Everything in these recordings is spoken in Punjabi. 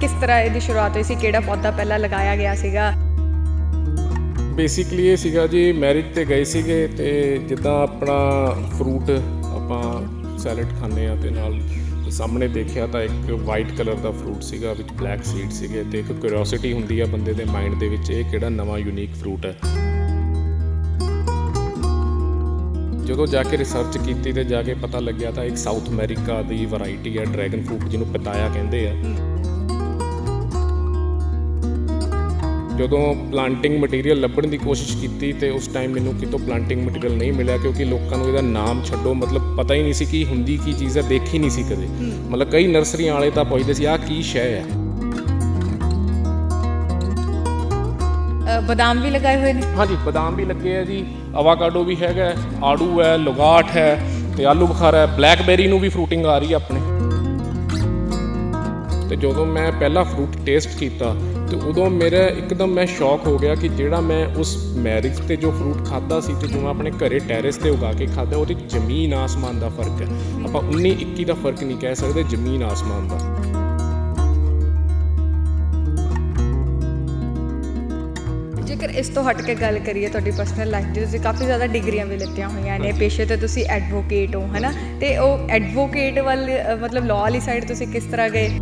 किस तरह ਇਹਦੀ ਸ਼ੁਰੂਆਤ ਹੋਈ ਸੀ, ਕਿਹੜਾ ਪੌਦਾ ਪਹਿਲਾਂ ਲਗਾਇਆ ਗਿਆ ਸੀਗਾ? ਬੇਸਿਕਲੀ ਇਹ ਸੀਗਾ ਜੀ, ਮੈਰਿਜ ਤੇ ਗਏ ਸੀਗੇ ਤੇ ਜਿੱਦਾਂ ਆਪਣਾ ਫਰੂਟ ਆਪਾਂ ਸੈਲਡ ਖਾਂਦੇ ਆ ਤੇ ਨਾਲ ਸਾਹਮਣੇ ਦੇਖਿਆ ਤਾਂ ਇੱਕ ਵਾਈਟ ਕਲਰ ਦਾ ਫਰੂਟ ਸੀਗਾ ਵਿੱਚ ਬਲੈਕ ਸੀਡ ਸੀਗੇ ਤੇ ਇੱਕ ਕਿਉਰਿਓਸਿਟੀ ਹੁੰਦੀ ਆ ਬੰਦੇ ਦੇ ਮਾਈਂਡ ਦੇ ਵਿੱਚ, ਇਹ ਕਿਹੜਾ ਨਵਾਂ ਯੂਨੀਕ ਫਰੂਟ ਹੈ। ਜਦੋਂ ਜਾ ਕੇ ਰਿਸਰਚ ਕੀਤੀ ਤੇ ਜਾ ਕੇ ਪਤਾ ਲੱਗਿਆ ਤਾਂ ਇੱਕ ਸਾਊਥ ਅਮਰੀਕਾ ਦੀ ਵੈਰਾਈਟੀ ਹੈ ਡਰੈਗਨ ਫਰੂਟ, ਜਿਹਨੂੰ ਪਤਾਇਆ ਕਹਿੰਦੇ ਆ। ਜਦੋਂ ਪਲਾਂਟਿੰਗ ਮਟੀਰੀਅਲ ਲੱਭਣ ਦੀ ਕੋਸ਼ਿਸ਼ ਕੀਤੀ ਤੇ ਉਸ ਟਾਈਮ ਮੈਨੂੰ ਕਿਤੋਂ ਪਲਾਂਟਿੰਗ ਮਟੀਰੀਅਲ ਨਹੀਂ ਮਿਲਿਆ, ਕਿਉਂਕਿ ਲੋਕਾਂ ਨੂੰ ਇਹਦਾ ਨਾਮ ਛੱਡੋ ਮਤਲਬ ਪਤਾ ਹੀ ਨਹੀਂ ਸੀ ਕਿ ਹੁੰਦੀ ਕੀ ਚੀਜ਼ ਹੈ, ਦੇਖੀ ਨਹੀਂ ਸੀ ਕਦੇ। ਮਤਲਬ ਕਈ ਨਰਸਰੀਆਂ ਵਾਲੇ ਤਾਂ ਪੁੱਛਦੇ ਸੀ ਆਹ ਕੀ ਸ਼ੈ ਹੈ। ਬਾਦਾਮ ਵੀ ਲਗਾਏ ਹੋਏ ਨੇ? ਹਾਂਜੀ, ਬਾਦਾਮ ਵੀ ਲੱਗੇ ਆ ਜੀ, ਅਵਾਕਾਡੋ ਵੀ ਹੈਗਾ, ਆੜੂ ਹੈ, ਲੁਗਾਟ ਹੈ ਤੇ ਆਲੂ ਬੁਖਾਰਾ ਹੈ, ਬਲੈਕਬੈਰੀ ਨੂੰ ਵੀ ਫਰੂਟਿੰਗ ਆ ਰਹੀ ਹੈ ਆਪਣੇ। ਤੇ ਜਦੋਂ ਮੈਂ ਪਹਿਲਾ ਫਰੂਟ ਟੇਸਟ ਕੀਤਾ ਤੇ ਉਦੋਂ ਮੇਰਾ ਇੱਕਦਮ ਮੈਂ ਸ਼ੌਕ ਹੋ ਗਿਆ ਕਿ ਜਿਹੜਾ ਮੈਂ ਉਸ ਮੈਰਿਜ ਤੇ ਜੋ ਫਰੂਟ ਖਾਦਾ ਸੀ ਤੇ ਜੋ ਮੈਂ ਆਪਣੇ ਘਰੇ ਟੈਰੇਸ ਤੇ ਉਗਾ ਕੇ ਖਾਦਾ, ਉਹਦੇ ਜ਼ਮੀਨ ਆਸਮਾਨ ਦਾ ਫਰਕ ਹੈ। ਆਪਾਂ 19-21 ਦਾ ਫਰਕ ਨਹੀਂ ਕਹਿ ਸਕਦੇ, ਜ਼ਮੀਨ ਆਸਮਾਨ ਦਾ। ਜੇਕਰ ਇਸ ਤੋਂ ਹਟ ਕੇ ਗੱਲ ਕਰੀਏ ਤੁਹਾਡੀ ਪਰਸਨਲ ਲਾਈਫ ਦੀ, ਤੁਸੀਂ ਕਾਫੀ ਜ਼ਿਆਦਾ ਡਿਗਰੀਆਂ ਵੀ ਲਿੱਤੀਆਂ ਹੋਈਆਂ ਨੇ, ਪੇਸ਼ੇ ਤੇ ਤੁਸੀਂ ਐਡਵੋਕੇਟ ਹੋ, ਹੈ ਨਾ? ਤੇ ਉਹ ਐਡਵੋਕੇਟ ਵੱਲ ਮਤਲਬ ਲਾਅ ਵਾਲੀ ਸਾਈਡ ਤੁਸੀਂ ਕਿਸ ਤਰ੍ਹਾਂ ਗਏ?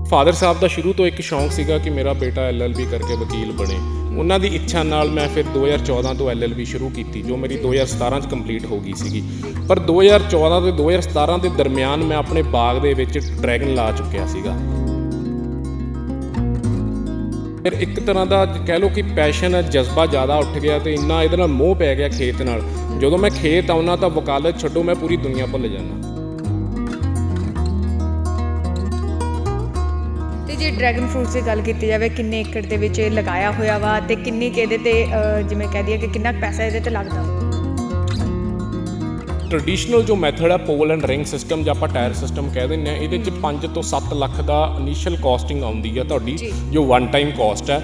ਫਾਦਰ ਸਾਹਿਬ ਦਾ ਸ਼ੁਰੂ ਤੋਂ ਇੱਕ ਸ਼ੌਂਕ ਸੀਗਾ ਕਿ ਮੇਰਾ ਬੇਟਾ LLB ਕਰਕੇ ਵਕੀਲ ਬਣੇ। ਉਹਨਾਂ ਦੀ ਇੱਛਾ ਨਾਲ ਮੈਂ ਫਿਰ 2014 ਤੋਂ LLB ਸ਼ੁਰੂ ਕੀਤੀ, ਜੋ ਮੇਰੀ 2017 'ਚ ਕੰਪਲੀਟ ਹੋ ਗਈ ਸੀਗੀ। ਪਰ 2014 ਤੇ 2017 ਦੇ ਦਰਮਿਆਨ ਮੈਂ ਆਪਣੇ ਬਾਗ ਦੇ ਵਿੱਚ ਡਰੈਗਨ ਲਾ ਚੁੱਕਿਆ ਸੀਗਾ। ਫਿਰ ਇੱਕ ਤਰ੍ਹਾਂ ਦਾ ਕਹਿ ਲਓ ਕਿ ਪੈਸ਼ਨ, ਜਜ਼ਬਾ ਜ਼ਿਆਦਾ ਉੱਠ ਗਿਆ ਤੇ ਇੰਨਾ ਇਹਦੇ ਨਾਲ ਮੋਹ ਪੈ ਗਿਆ ਖੇਤ ਨਾਲ। ਜਦੋਂ ਮੈਂ ਖੇਤ ਆਉਣਾ ਤਾਂ ਵਕਾਲਤ ਛੱਡੋ, ਮੈਂ ਪੂਰੀ ਦੁਨੀਆ ਭੁੱਲ ਜਾਂਦਾ। ਤੇ ਜੇ ਡਰੈਗਨ ਫਰੂਟਸ ਦੀ ਗੱਲ ਕੀਤੀ ਜਾਵੇ, ਕਿੰਨੇ ਏਕੜ ਦੇ ਵਿੱਚ ਇਹ ਲਗਾਇਆ ਹੋਇਆ ਵਾ ਤੇ ਕਿੰਨੀ ਕੁ ਇਹਦੇ ਤੇ ਜਿਵੇਂ ਕਹਿ ਦਈਏ ਕਿ ਕਿੰਨਾ ਕੁ ਪੈਸਾ ਇਹਦੇ ਤੇ ਲੱਗਦਾ? ਟ੍ਰੈਡੀਸ਼ਨਲ ਜੋ ਮੈਥਡ ਹੈ ਪੋਲ ਐਂਡ ਰਿੰਗ ਸਿਸਟਮ ਜਾਂ ਆਪਾਂ ਟਾਇਰ ਸਿਸਟਮ ਕਹਿ ਦਿੰਦੇ ਹਾਂ, ਇਹਦੇ 'ਚ 5 ਤੋਂ 7 ਲੱਖ ਦਾ ਇਨੀਸ਼ੀਅਲ ਕਾਸਟਿੰਗ ਆਉਂਦੀ ਹੈ ਤੁਹਾਡੀ, ਜੋ ਵਨ ਟਾਈਮ ਕਾਸਟ ਹੈ।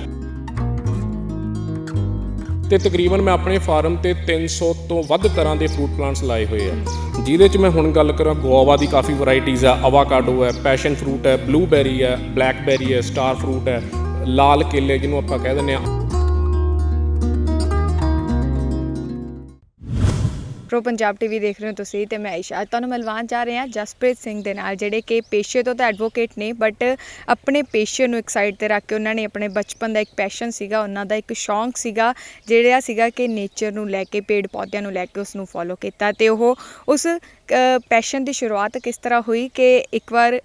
ਤੇ ਤਕਰੀਬਨ ਮੈਂ ਆਪਣੇ ਫਾਰਮ ਤੇ 300 ਤੋਂ ਵੱਧ ਤਰ੍ਹਾਂ ਦੇ ਫਰੂਟ ਪਲਾਂਟਸ ਲਾਏ ਹੋਏ ਆ, ਜਿਹਦੇ 'ਚ ਮੈਂ ਹੁਣ ਗੱਲ ਕਰਾਂ ਗੁਆਵਾ ਦੀ ਕਾਫੀ ਵੈਰਾਈਟੀਜ਼ ਆ, ਅਵਾਕਾਡੋ ਹੈ, ਪੈਸ਼ਨ ਫਰੂਟ ਹੈ, ਬਲੂਬੈਰੀ ਹੈ, ਬਲੈਕਬੈਰੀ ਹੈ, ਸਟਾਰ ਫਰੂਟ ਹੈ, ਲਾਲ ਕੇਲੇ ਜਿਹਨੂੰ ਆਪਾਂ ਕਹਿ ਦਿੰਦੇ ਹਾਂ। ਪ੍ਰੋ ਪੰਜਾਬ TV ਦੇਖ ਰਹੇ ਹੋ ਤੁਸੀਂ ਤੇ ਮੈਂ ਆਇਸ਼ਾ। ਅੱਜ ਤੁਹਾਨੂੰ ਮਿਲਵਾਉਣ ਜਾ ਰਹੇ ਹਾਂ ਜਸਪ੍ਰੀਤ ਸਿੰਘ ਦੇ ਨਾਲ, ਜਿਹੜੇ ਕਿ ਪੇਸ਼ੇ ਤੋਂ ਤਾਂ ਐਡਵੋਕੇਟ ਨੇ, ਬਟ ਆਪਣੇ ਪੇਸ਼ੇ ਨੂੰ ਇੱਕ ਸਾਈਡ 'ਤੇ ਰੱਖ ਕੇ ਉਹਨਾਂ ਨੇ ਆਪਣੇ ਬਚਪਨ ਦਾ ਇੱਕ ਪੈਸ਼ਨ ਸੀਗਾ, ਉਹਨਾਂ ਦਾ ਇੱਕ ਸ਼ੌਂਕ ਸੀਗਾ, ਜਿਹੜਾ ਸੀਗਾ ਕਿ ਨੇਚਰ ਨੂੰ ਲੈ ਕੇ, ਪੇੜ ਪੌਦਿਆਂ ਨੂੰ ਲੈ ਕੇ ਉਸ ਨੂੰ ਫੋਲੋ ਕੀਤਾ। ਤੇ ਉਹ ਉਸ ਪੈਸ਼ਨ ਦੀ ਸ਼ੁਰੂਆਤ ਕਿਸ ਤਰ੍ਹਾਂ ਹੋਈ ਕਿ ਇੱਕ ਵਾਰ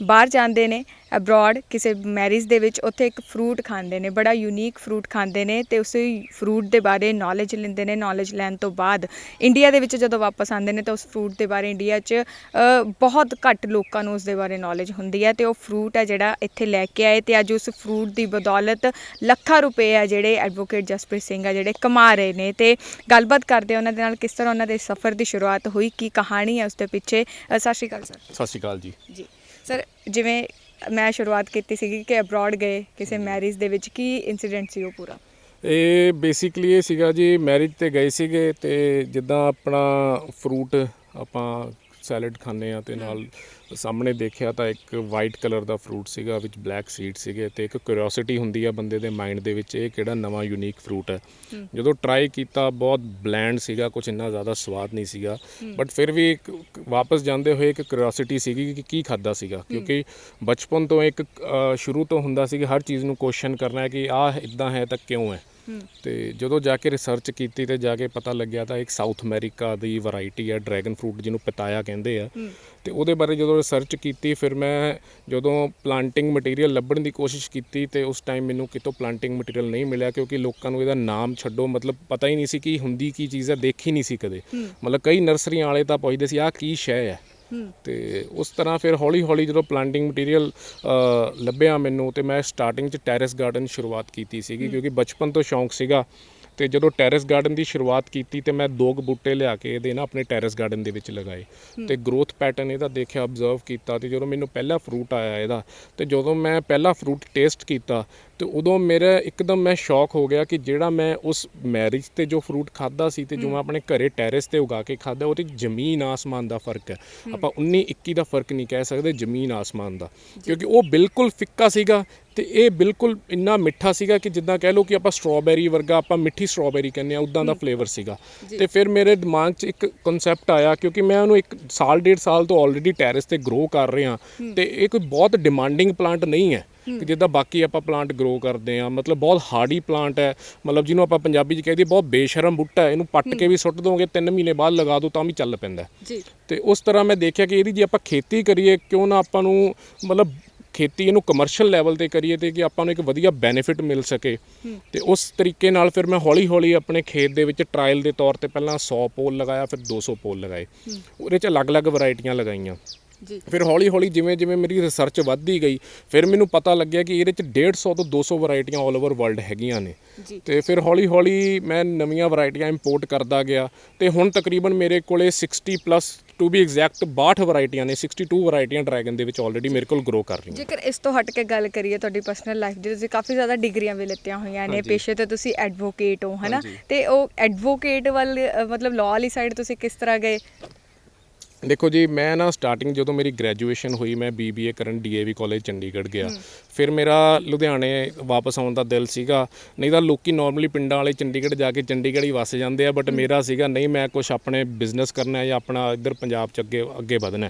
ਬਾਹਰ ਜਾਂਦੇ ਨੇ ਅਬਰੋਡ ਕਿਸੇ ਮੈਰਿਜ ਦੇ ਵਿੱਚ, ਉੱਥੇ ਇੱਕ ਫਰੂਟ ਖਾਂਦੇ ਨੇ, ਬੜਾ ਯੂਨੀਕ ਫਰੂਟ ਖਾਂਦੇ ਨੇ ਤੇ ਉਸ ਫਰੂਟ ਦੇ ਬਾਰੇ ਨੌਲੇਜ ਲੈਂਦੇ ਨੇ। ਨੌਲੇਜ ਲੈਣ ਤੋਂ ਬਾਅਦ ਇੰਡੀਆ ਦੇ ਵਿੱਚ ਜਦੋਂ ਵਾਪਸ ਆਉਂਦੇ ਨੇ ਤਾਂ ਉਸ ਫਰੂਟ ਦੇ ਬਾਰੇ ਇੰਡੀਆ 'ਚ ਬਹੁਤ ਘੱਟ ਲੋਕਾਂ ਨੂੰ ਉਸ ਦੇ ਬਾਰੇ ਨੌਲੇਜ ਹੁੰਦੀ ਹੈ, ਤੇ ਉਹ ਫਰੂਟ ਹੈ ਜਿਹੜਾ ਇੱਥੇ ਲੈ ਕੇ ਆਏ ਤੇ ਅੱਜ ਉਸ ਫਰੂਟ ਦੀ ਬਦੌਲਤ ਲੱਖਾਂ ਰੁਪਏ ਆ ਜਿਹੜੇ ਐਡਵੋਕੇਟ ਜਸਪ੍ਰੀਤ ਸਿੰਘ ਆ ਜਿਹੜੇ ਕਮਾ ਰਹੇ ਨੇ। ਤੇ ਗੱਲਬਾਤ ਕਰਦੇ ਉਹਨਾਂ ਦੇ ਨਾਲ, ਕਿਸ ਤਰ੍ਹਾਂ ਉਹਨਾਂ ਦੇ ਸਫ਼ਰ ਦੀ ਸ਼ੁਰੂਆਤ ਹੋਈ, ਕੀ ਕਹਾਣੀ ਹੈ ਉਸ ਦੇ ਪਿੱਛੇ। ਸਤਿ ਸ਼੍ਰੀ ਅਕਾਲ ਸਰ। ਸਤਿ ਸ਼੍ਰੀ ਅਕਾਲ ਜੀ। ਜੀ ਸਰ, ਜਿਵੇਂ ਮੈਂ ਸ਼ੁਰੂਆਤ ਕੀਤੀ ਸੀਗੀ ਕਿ ਅਬਰੋਡ ਗਏ ਕਿਸੇ ਮੈਰਿਜ ਦੇ ਵਿੱਚ, ਕੀ ਇੰਸੀਡੈਂਟ ਸੀ ਉਹ ਪੂਰਾ? ਇਹ ਬੇਸਿਕਲੀ ਇਹ ਸੀਗਾ ਜੀ, ਮੈਰਿਜ ਤੇ ਗਏ ਸੀਗੇ ਤੇ ਜਿੱਦਾਂ ਆਪਣਾ ਫਰੂਟ ਆਪਾਂ ਸੈਲਡ ਖਾਂਦੇ ਆ ਤੇ ਨਾਲ ਸਾਹਮਣੇ ਦੇਖਿਆ ਤਾਂ ਇੱਕ ਵਾਈਟ ਕਲਰ ਦਾ ਫਰੂਟ ਸੀਗਾ ਵਿੱਚ ਬਲੈਕ ਸੀਡ ਸੀਗੇ ਤੇ ਇੱਕ ਕਿਉਰਿਓਸਿਟੀ ਹੁੰਦੀ ਆ ਬੰਦੇ ਦੇ ਮਾਈਂਡ ਦੇ ਵਿੱਚ, ਇਹ ਕਿਹੜਾ ਨਵਾਂ ਯੂਨੀਕ ਫਰੂਟ ਹੈ। ਜਦੋਂ ਟਰਾਈ ਕੀਤਾ ਬਹੁਤ ਬਲੈਂਡ ਸੀਗਾ, ਕੁਝ ਇੰਨਾ ਜ਼ਿਆਦਾ ਸਵਾਦ ਨਹੀਂ ਸੀਗਾ, ਬਟ ਫਿਰ ਵੀ ਵਾਪਸ ਜਾਂਦੇ ਹੋਏ ਇੱਕ ਕਿਉਰਿਓਸਿਟੀ ਸੀਗੀ ਕਿ ਕੀ ਖਾਦਾ ਸੀਗਾ, ਕਿਉਂਕਿ ਬਚਪਨ ਤੋਂ ਇੱਕ ਸ਼ੁਰੂ ਤੋਂ ਹੁੰਦਾ ਸੀ ਕਿ ਹਰ ਚੀਜ਼ ਨੂੰ ਕੁਐਸਚਨ ਕਰਨਾ ਕਿ ਆਹ ਇੱਦਾਂ ਹੈ ਤਾਂ ਕਿਉਂ ਹੈ। ਤੇ ਜਦੋਂ ਜਾ ਕੇ ਰਿਸਰਚ ਕੀਤੀ ਤੇ ਜਾ ਕੇ ਪਤਾ ਲੱਗਿਆ ਤਾਂ ਇੱਕ ਸਾਊਥ ਅਮਰੀਕਾ ਦੀ ਵੈਰਾਈਟੀ ਹੈ ਡਰੈਗਨ ਫਰੂਟ, ਜਿਹਨੂੰ ਪਤਾਇਆ ਕਹਿੰਦੇ ਆ। ਤੇ ਉਹਦੇ ਬਾਰੇ ਜਦੋਂ ਰਿਸਰਚ ਕੀਤੀ, ਫਿਰ ਮੈਂ ਜਦੋਂ ਪਲਾਂਟਿੰਗ ਮਟੀਰੀਅਲ ਲੱਭਣ ਦੀ ਕੋਸ਼ਿਸ਼ ਕੀਤੀ ਤੇ ਉਸ ਟਾਈਮ ਮੈਨੂੰ ਕਿਤੋਂ ਪਲਾਂਟਿੰਗ ਮਟੀਰੀਅਲ ਨਹੀਂ ਮਿਲਿਆ, ਕਿਉਂਕਿ ਲੋਕਾਂ ਨੂੰ ਇਹਦਾ ਨਾਮ ਛੱਡੋ ਮਤਲਬ ਪਤਾ ਹੀ ਨਹੀਂ ਸੀ ਕਿ ਹੁੰਦੀ ਕੀ ਚੀਜ਼ ਹੈ, ਦੇਖੀ ਨਹੀਂ ਸੀ ਕਦੇ। ਮਤਲਬ ਕਈ ਨਰਸਰੀਆਂ ਵਾਲੇ ਤਾਂ ਪੁੱਛਦੇ ਸੀ ਆਹ ਕੀ ਸ਼ੈ ਹੈ। ਤੇ ਉਸ ਤਰ੍ਹਾਂ ਫਿਰ ਹੌਲੀ ਹੌਲੀ ਜਦੋਂ ਪਲਾਂਟਿੰਗ ਮਟੀਰੀਅਲ ਲੱਭਿਆ ਮੈਨੂੰ, ਤੇ ਮੈਂ ਸਟਾਰਟਿੰਗ 'ਚ ਟੈਰੇਸ ਗਾਰਡਨ ਸ਼ੁਰੂਆਤ ਕੀਤੀ ਸੀਗੀ, ਕਿਉਂਕਿ ਬਚਪਨ ਤੋਂ ਸ਼ੌਂਕ ਸੀਗਾ। ਤੇ ਜਦੋਂ ਟੈਰੇਸ ਗਾਰਡਨ ਦੀ ਸ਼ੁਰੂਆਤ ਕੀਤੀ ਤੇ ਮੈਂ 2 ਬੂਟੇ ਲਿਆ ਕੇ ਇਹਦੇ ਨਾ ਆਪਣੇ ਟੈਰੇਸ ਗਾਰਡਨ ਦੇ ਵਿੱਚ ਲਗਾਏ ਤੇ ਗਰੋਥ ਪੈਟਰਨ ਇਹਦਾ ਦੇਖਿਆ, ਅਬਜ਼ਰਵ ਕੀਤਾ। ਤੇ ਜਦੋਂ ਮੈਨੂੰ ਪਹਿਲਾ ਫਰੂਟ ਆਇਆ ਇਹਦਾ, ਤੇ ਜਦੋਂ ਮੈਂ ਪਹਿਲਾ ਫਰੂਟ ਟੇਸਟ ਕੀਤਾ ਤੇ ਉਦੋਂ ਮੇਰਾ ਇੱਕਦਮ ਮੈਂ ਸ਼ੌਕ ਹੋ ਗਿਆ ਕਿ ਜਿਹੜਾ ਮੈਂ ਉਸ ਮੈਰਿਜ ਤੇ ਜੋ ਫਰੂਟ ਖਾਦਾ ਸੀ ਤੇ ਜੋ ਮੈਂ ਆਪਣੇ ਘਰੇ ਟੈਰੇਸ ਤੇ ਉਗਾ ਕੇ ਖਾਦਾ, ਉਹ ਤੇ ਜ਼ਮੀਨ ਆਸਮਾਨ ਦਾ ਫਰਕ ਹੈ। ਆਪਾਂ 19-21 ਦਾ ਫਰਕ ਨਹੀਂ ਕਹਿ ਸਕਦੇ, ਜ਼ਮੀਨ ਆਸਮਾਨ ਦਾ, ਕਿਉਂਕਿ ਉਹ ਬਿਲਕੁਲ ਫਿੱਕਾ ਸੀਗਾ ਤੇ ਇਹ ਬਿਲਕੁਲ ਇੰਨਾ ਮਿੱਠਾ ਸੀਗਾ ਕਿ ਜਿੱਦਾਂ ਕਹਿ ਲਓ ਕਿ ਆਪਾਂ ਸਟ੍ਰਾਬੇਰੀ ਵਰਗਾ, ਆਪਾਂ ਮਿੱਠੀ ਸਟ੍ਰਾਬੇਰੀ ਕਹਿੰਦੇ ਆ, ਉੱਦਾਂ ਦਾ ਫਲੇਵਰ ਸੀਗਾ। ਤੇ ਫਿਰ ਮੇਰੇ ਦਿਮਾਗ 'ਚ ਇੱਕ ਕਨਸੈਪਟ ਆਇਆ, ਕਿਉਂਕਿ ਮੈਂ ਉਹਨੂੰ 1 ਸਾਲ 1.5 ਸਾਲ ਤੋਂ ਆਲਰੇਡੀ ਟੈਰੇਸ ਤੇ ਗਰੋ ਕਰ ਰਿਹਾ ਤੇ ਇਹ ਕੋਈ ਬਹੁਤ ਡਿਮਾਂਡਿੰਗ ਪਲਾਂਟ ਨਹੀਂ ਹੈ ਕਿ ਜਿੱਦਾਂ ਬਾਕੀ ਆਪਾਂ ਪਲਾਂਟ ਗਰੋ ਕਰਦੇ ਆ, ਮਤਲਬ ਬਹੁਤ ਹਾਰਡੀ ਪਲਾਂਟ ਹੈ, ਮਤਲਬ ਜਿਹਨੂੰ ਆਪਾਂ ਪੰਜਾਬੀ 'ਚ ਕਹਿੰਦੇ ਬਹੁਤ ਬੇਸ਼ਰਮ ਬੂਟਾ ਹੈ, ਇਹਨੂੰ ਪੱਟ ਕੇ ਵੀ ਸੁੱਟ ਦੋਗੇ 3 ਮਹੀਨੇ ਬਾਅਦ ਲਗਾ ਦੋ ਤਾਂ ਵੀ ਚੱਲ ਪੈਂਦਾ ਜੀ। ਤੇ ਉਸ ਤਰ੍ਹਾਂ ਮੈਂ ਦੇਖਿਆ ਕਿ ਇਹਦੀ ਜੇ ਆਪਾਂ ਖੇਤੀ ਕਰੀਏ, ਕਿਉਂ ਨਾ ਆਪਾਂ ਨੂੰ ਮਤਲਬ ਖੇਤੀ ਇਹਨੂੰ ਕਮਰਸ਼ੀਅਲ ਲੈਵਲ ਤੇ ਕਰੀਏ ਤੇ ਕਿ ਆਪਾਂ ਨੂੰ ਇੱਕ ਵਧੀਆ ਬੈਨੀਫਿਟ ਮਿਲ ਸਕੇ। ਤੇ ਉਸ ਤਰੀਕੇ ਨਾਲ ਫਿਰ ਮੈਂ ਹੌਲੀ ਹੌਲੀ ਆਪਣੇ ਖੇਤ ਦੇ ਵਿੱਚ ਟਰਾਇਲ ਦੇ ਤੌਰ ਤੇ ਪਹਿਲਾਂ 100 ਪੋਲ ਲਗਾਇਆ, ਫਿਰ 200 ਪੋਲ ਲਗਾਏ, ਉਹਦੇ 'ਚ ਅਲੱਗ-ਅਲੱਗ ਵੈਰਾਈਟੀਆਂ ਲਗਾਈਆਂ। ਫਿਰ ਹੌਲੀ ਹੌਲੀ ਜਿਵੇਂ ਜਿਵੇਂ ਮੇਰੀ ਰਿਸਰਚ ਵੱਧਦੀ ਗਈ, ਫਿਰ ਮੈਨੂੰ ਪਤਾ ਲੱਗਿਆ ਕਿ ਇਹਦੇ 'ਚ 150 ਤੋਂ 200 ਵੈਰਾਈਟੀਆਂ ਆਲ ਓਵਰ ਵਰਲਡ ਹੈਗੀਆਂ ਨੇ। ਤੇ ਫਿਰ ਹੌਲੀ ਹੌਲੀ ਮੈਂ ਨਵੀਆਂ ਵੈਰਾਈਟੀਆਂ ਇੰਪੋਰਟ ਕਰਦਾ ਗਿਆ ਤੇ ਹੁਣ ਤਕਰੀਬਨ ਮੇਰੇ ਕੋਲੇ 60 ਪਲੱਸ ਟੂ ਬੀ ਐਗਜ਼ੈਕਟ 62 ਵੈਰਾਈਟੀਆਂ ਨੇ, 62 ਵੈਰਾਈਟੀਆਂ ਡਰੈਗਨ ਦੇ ਵਿੱਚ ਆਲਰੇਡੀ ਮੇਰੇ ਕੋਲ ਗਰੋ ਕਰ ਰਹੀਆਂ। ਜੇਕਰ ਇਸ ਤੋਂ ਹਟ ਕੇ ਗੱਲ ਕਰੀਏ ਤੁਹਾਡੀ ਪਰਸਨਲ ਲਾਈਫ ਦੀ, ਤੁਸੀਂ ਕਾਫੀ ਜ਼ਿਆਦਾ ਡਿਗਰੀਆਂ ਵੀ ਲਿੱਤੀਆਂ ਹੋਈਆਂ ਨੇ, ਪੇਸ਼ੇ ਤੇ ਤੁਸੀਂ ਐਡਵੋਕੇਟ ਹੋ, ਹੈ ਨਾ, ਤੇ ਉਹ ਐਡਵੋਕੇਟ ਵੱਲ ਮਤਲਬ ਲਾਅ ਵਾਲੀ ਸਾਈਡ ਤੁਸੀਂ ਕਿਸ ਤਰ੍ਹਾਂ ਗਏ? ਦੇਖੋ ਜੀ, ਮੈਂ ਨਾ ਸਟਾਰਟਿੰਗ ਜਦੋਂ ਮੇਰੀ ਗ੍ਰੈਜੂਏਸ਼ਨ ਹੋਈ, ਮੈਂ BBA ਕਰਨ DAV ਕਾਲਜ ਚੰਡੀਗੜ੍ਹ ਗਿਆ। ਫਿਰ ਮੇਰਾ ਲੁਧਿਆਣੇ ਵਾਪਸ ਆਉਣ ਦਾ ਦਿਲ ਸੀਗਾ, ਨਹੀਂ ਤਾਂ ਲੋਕੀ ਨਾਰਮਲੀ ਪਿੰਡਾਂ ਵਾਲੇ ਚੰਡੀਗੜ੍ਹ ਜਾ ਕੇ ਚੰਡੀਗੜ੍ਹ ਹੀ ਵਸ ਜਾਂਦੇ ਆ, ਬਟ ਮੇਰਾ ਸੀਗਾ ਨਹੀਂ, ਮੈਂ ਕੁਛ ਆਪਣੇ ਬਿਜ਼ਨਸ ਕਰਨਾ ਹੈ ਜਾਂ ਆਪਣਾ ਇੱਧਰ ਪੰਜਾਬ 'ਚ ਅੱਗੇ ਵਧਣਾ।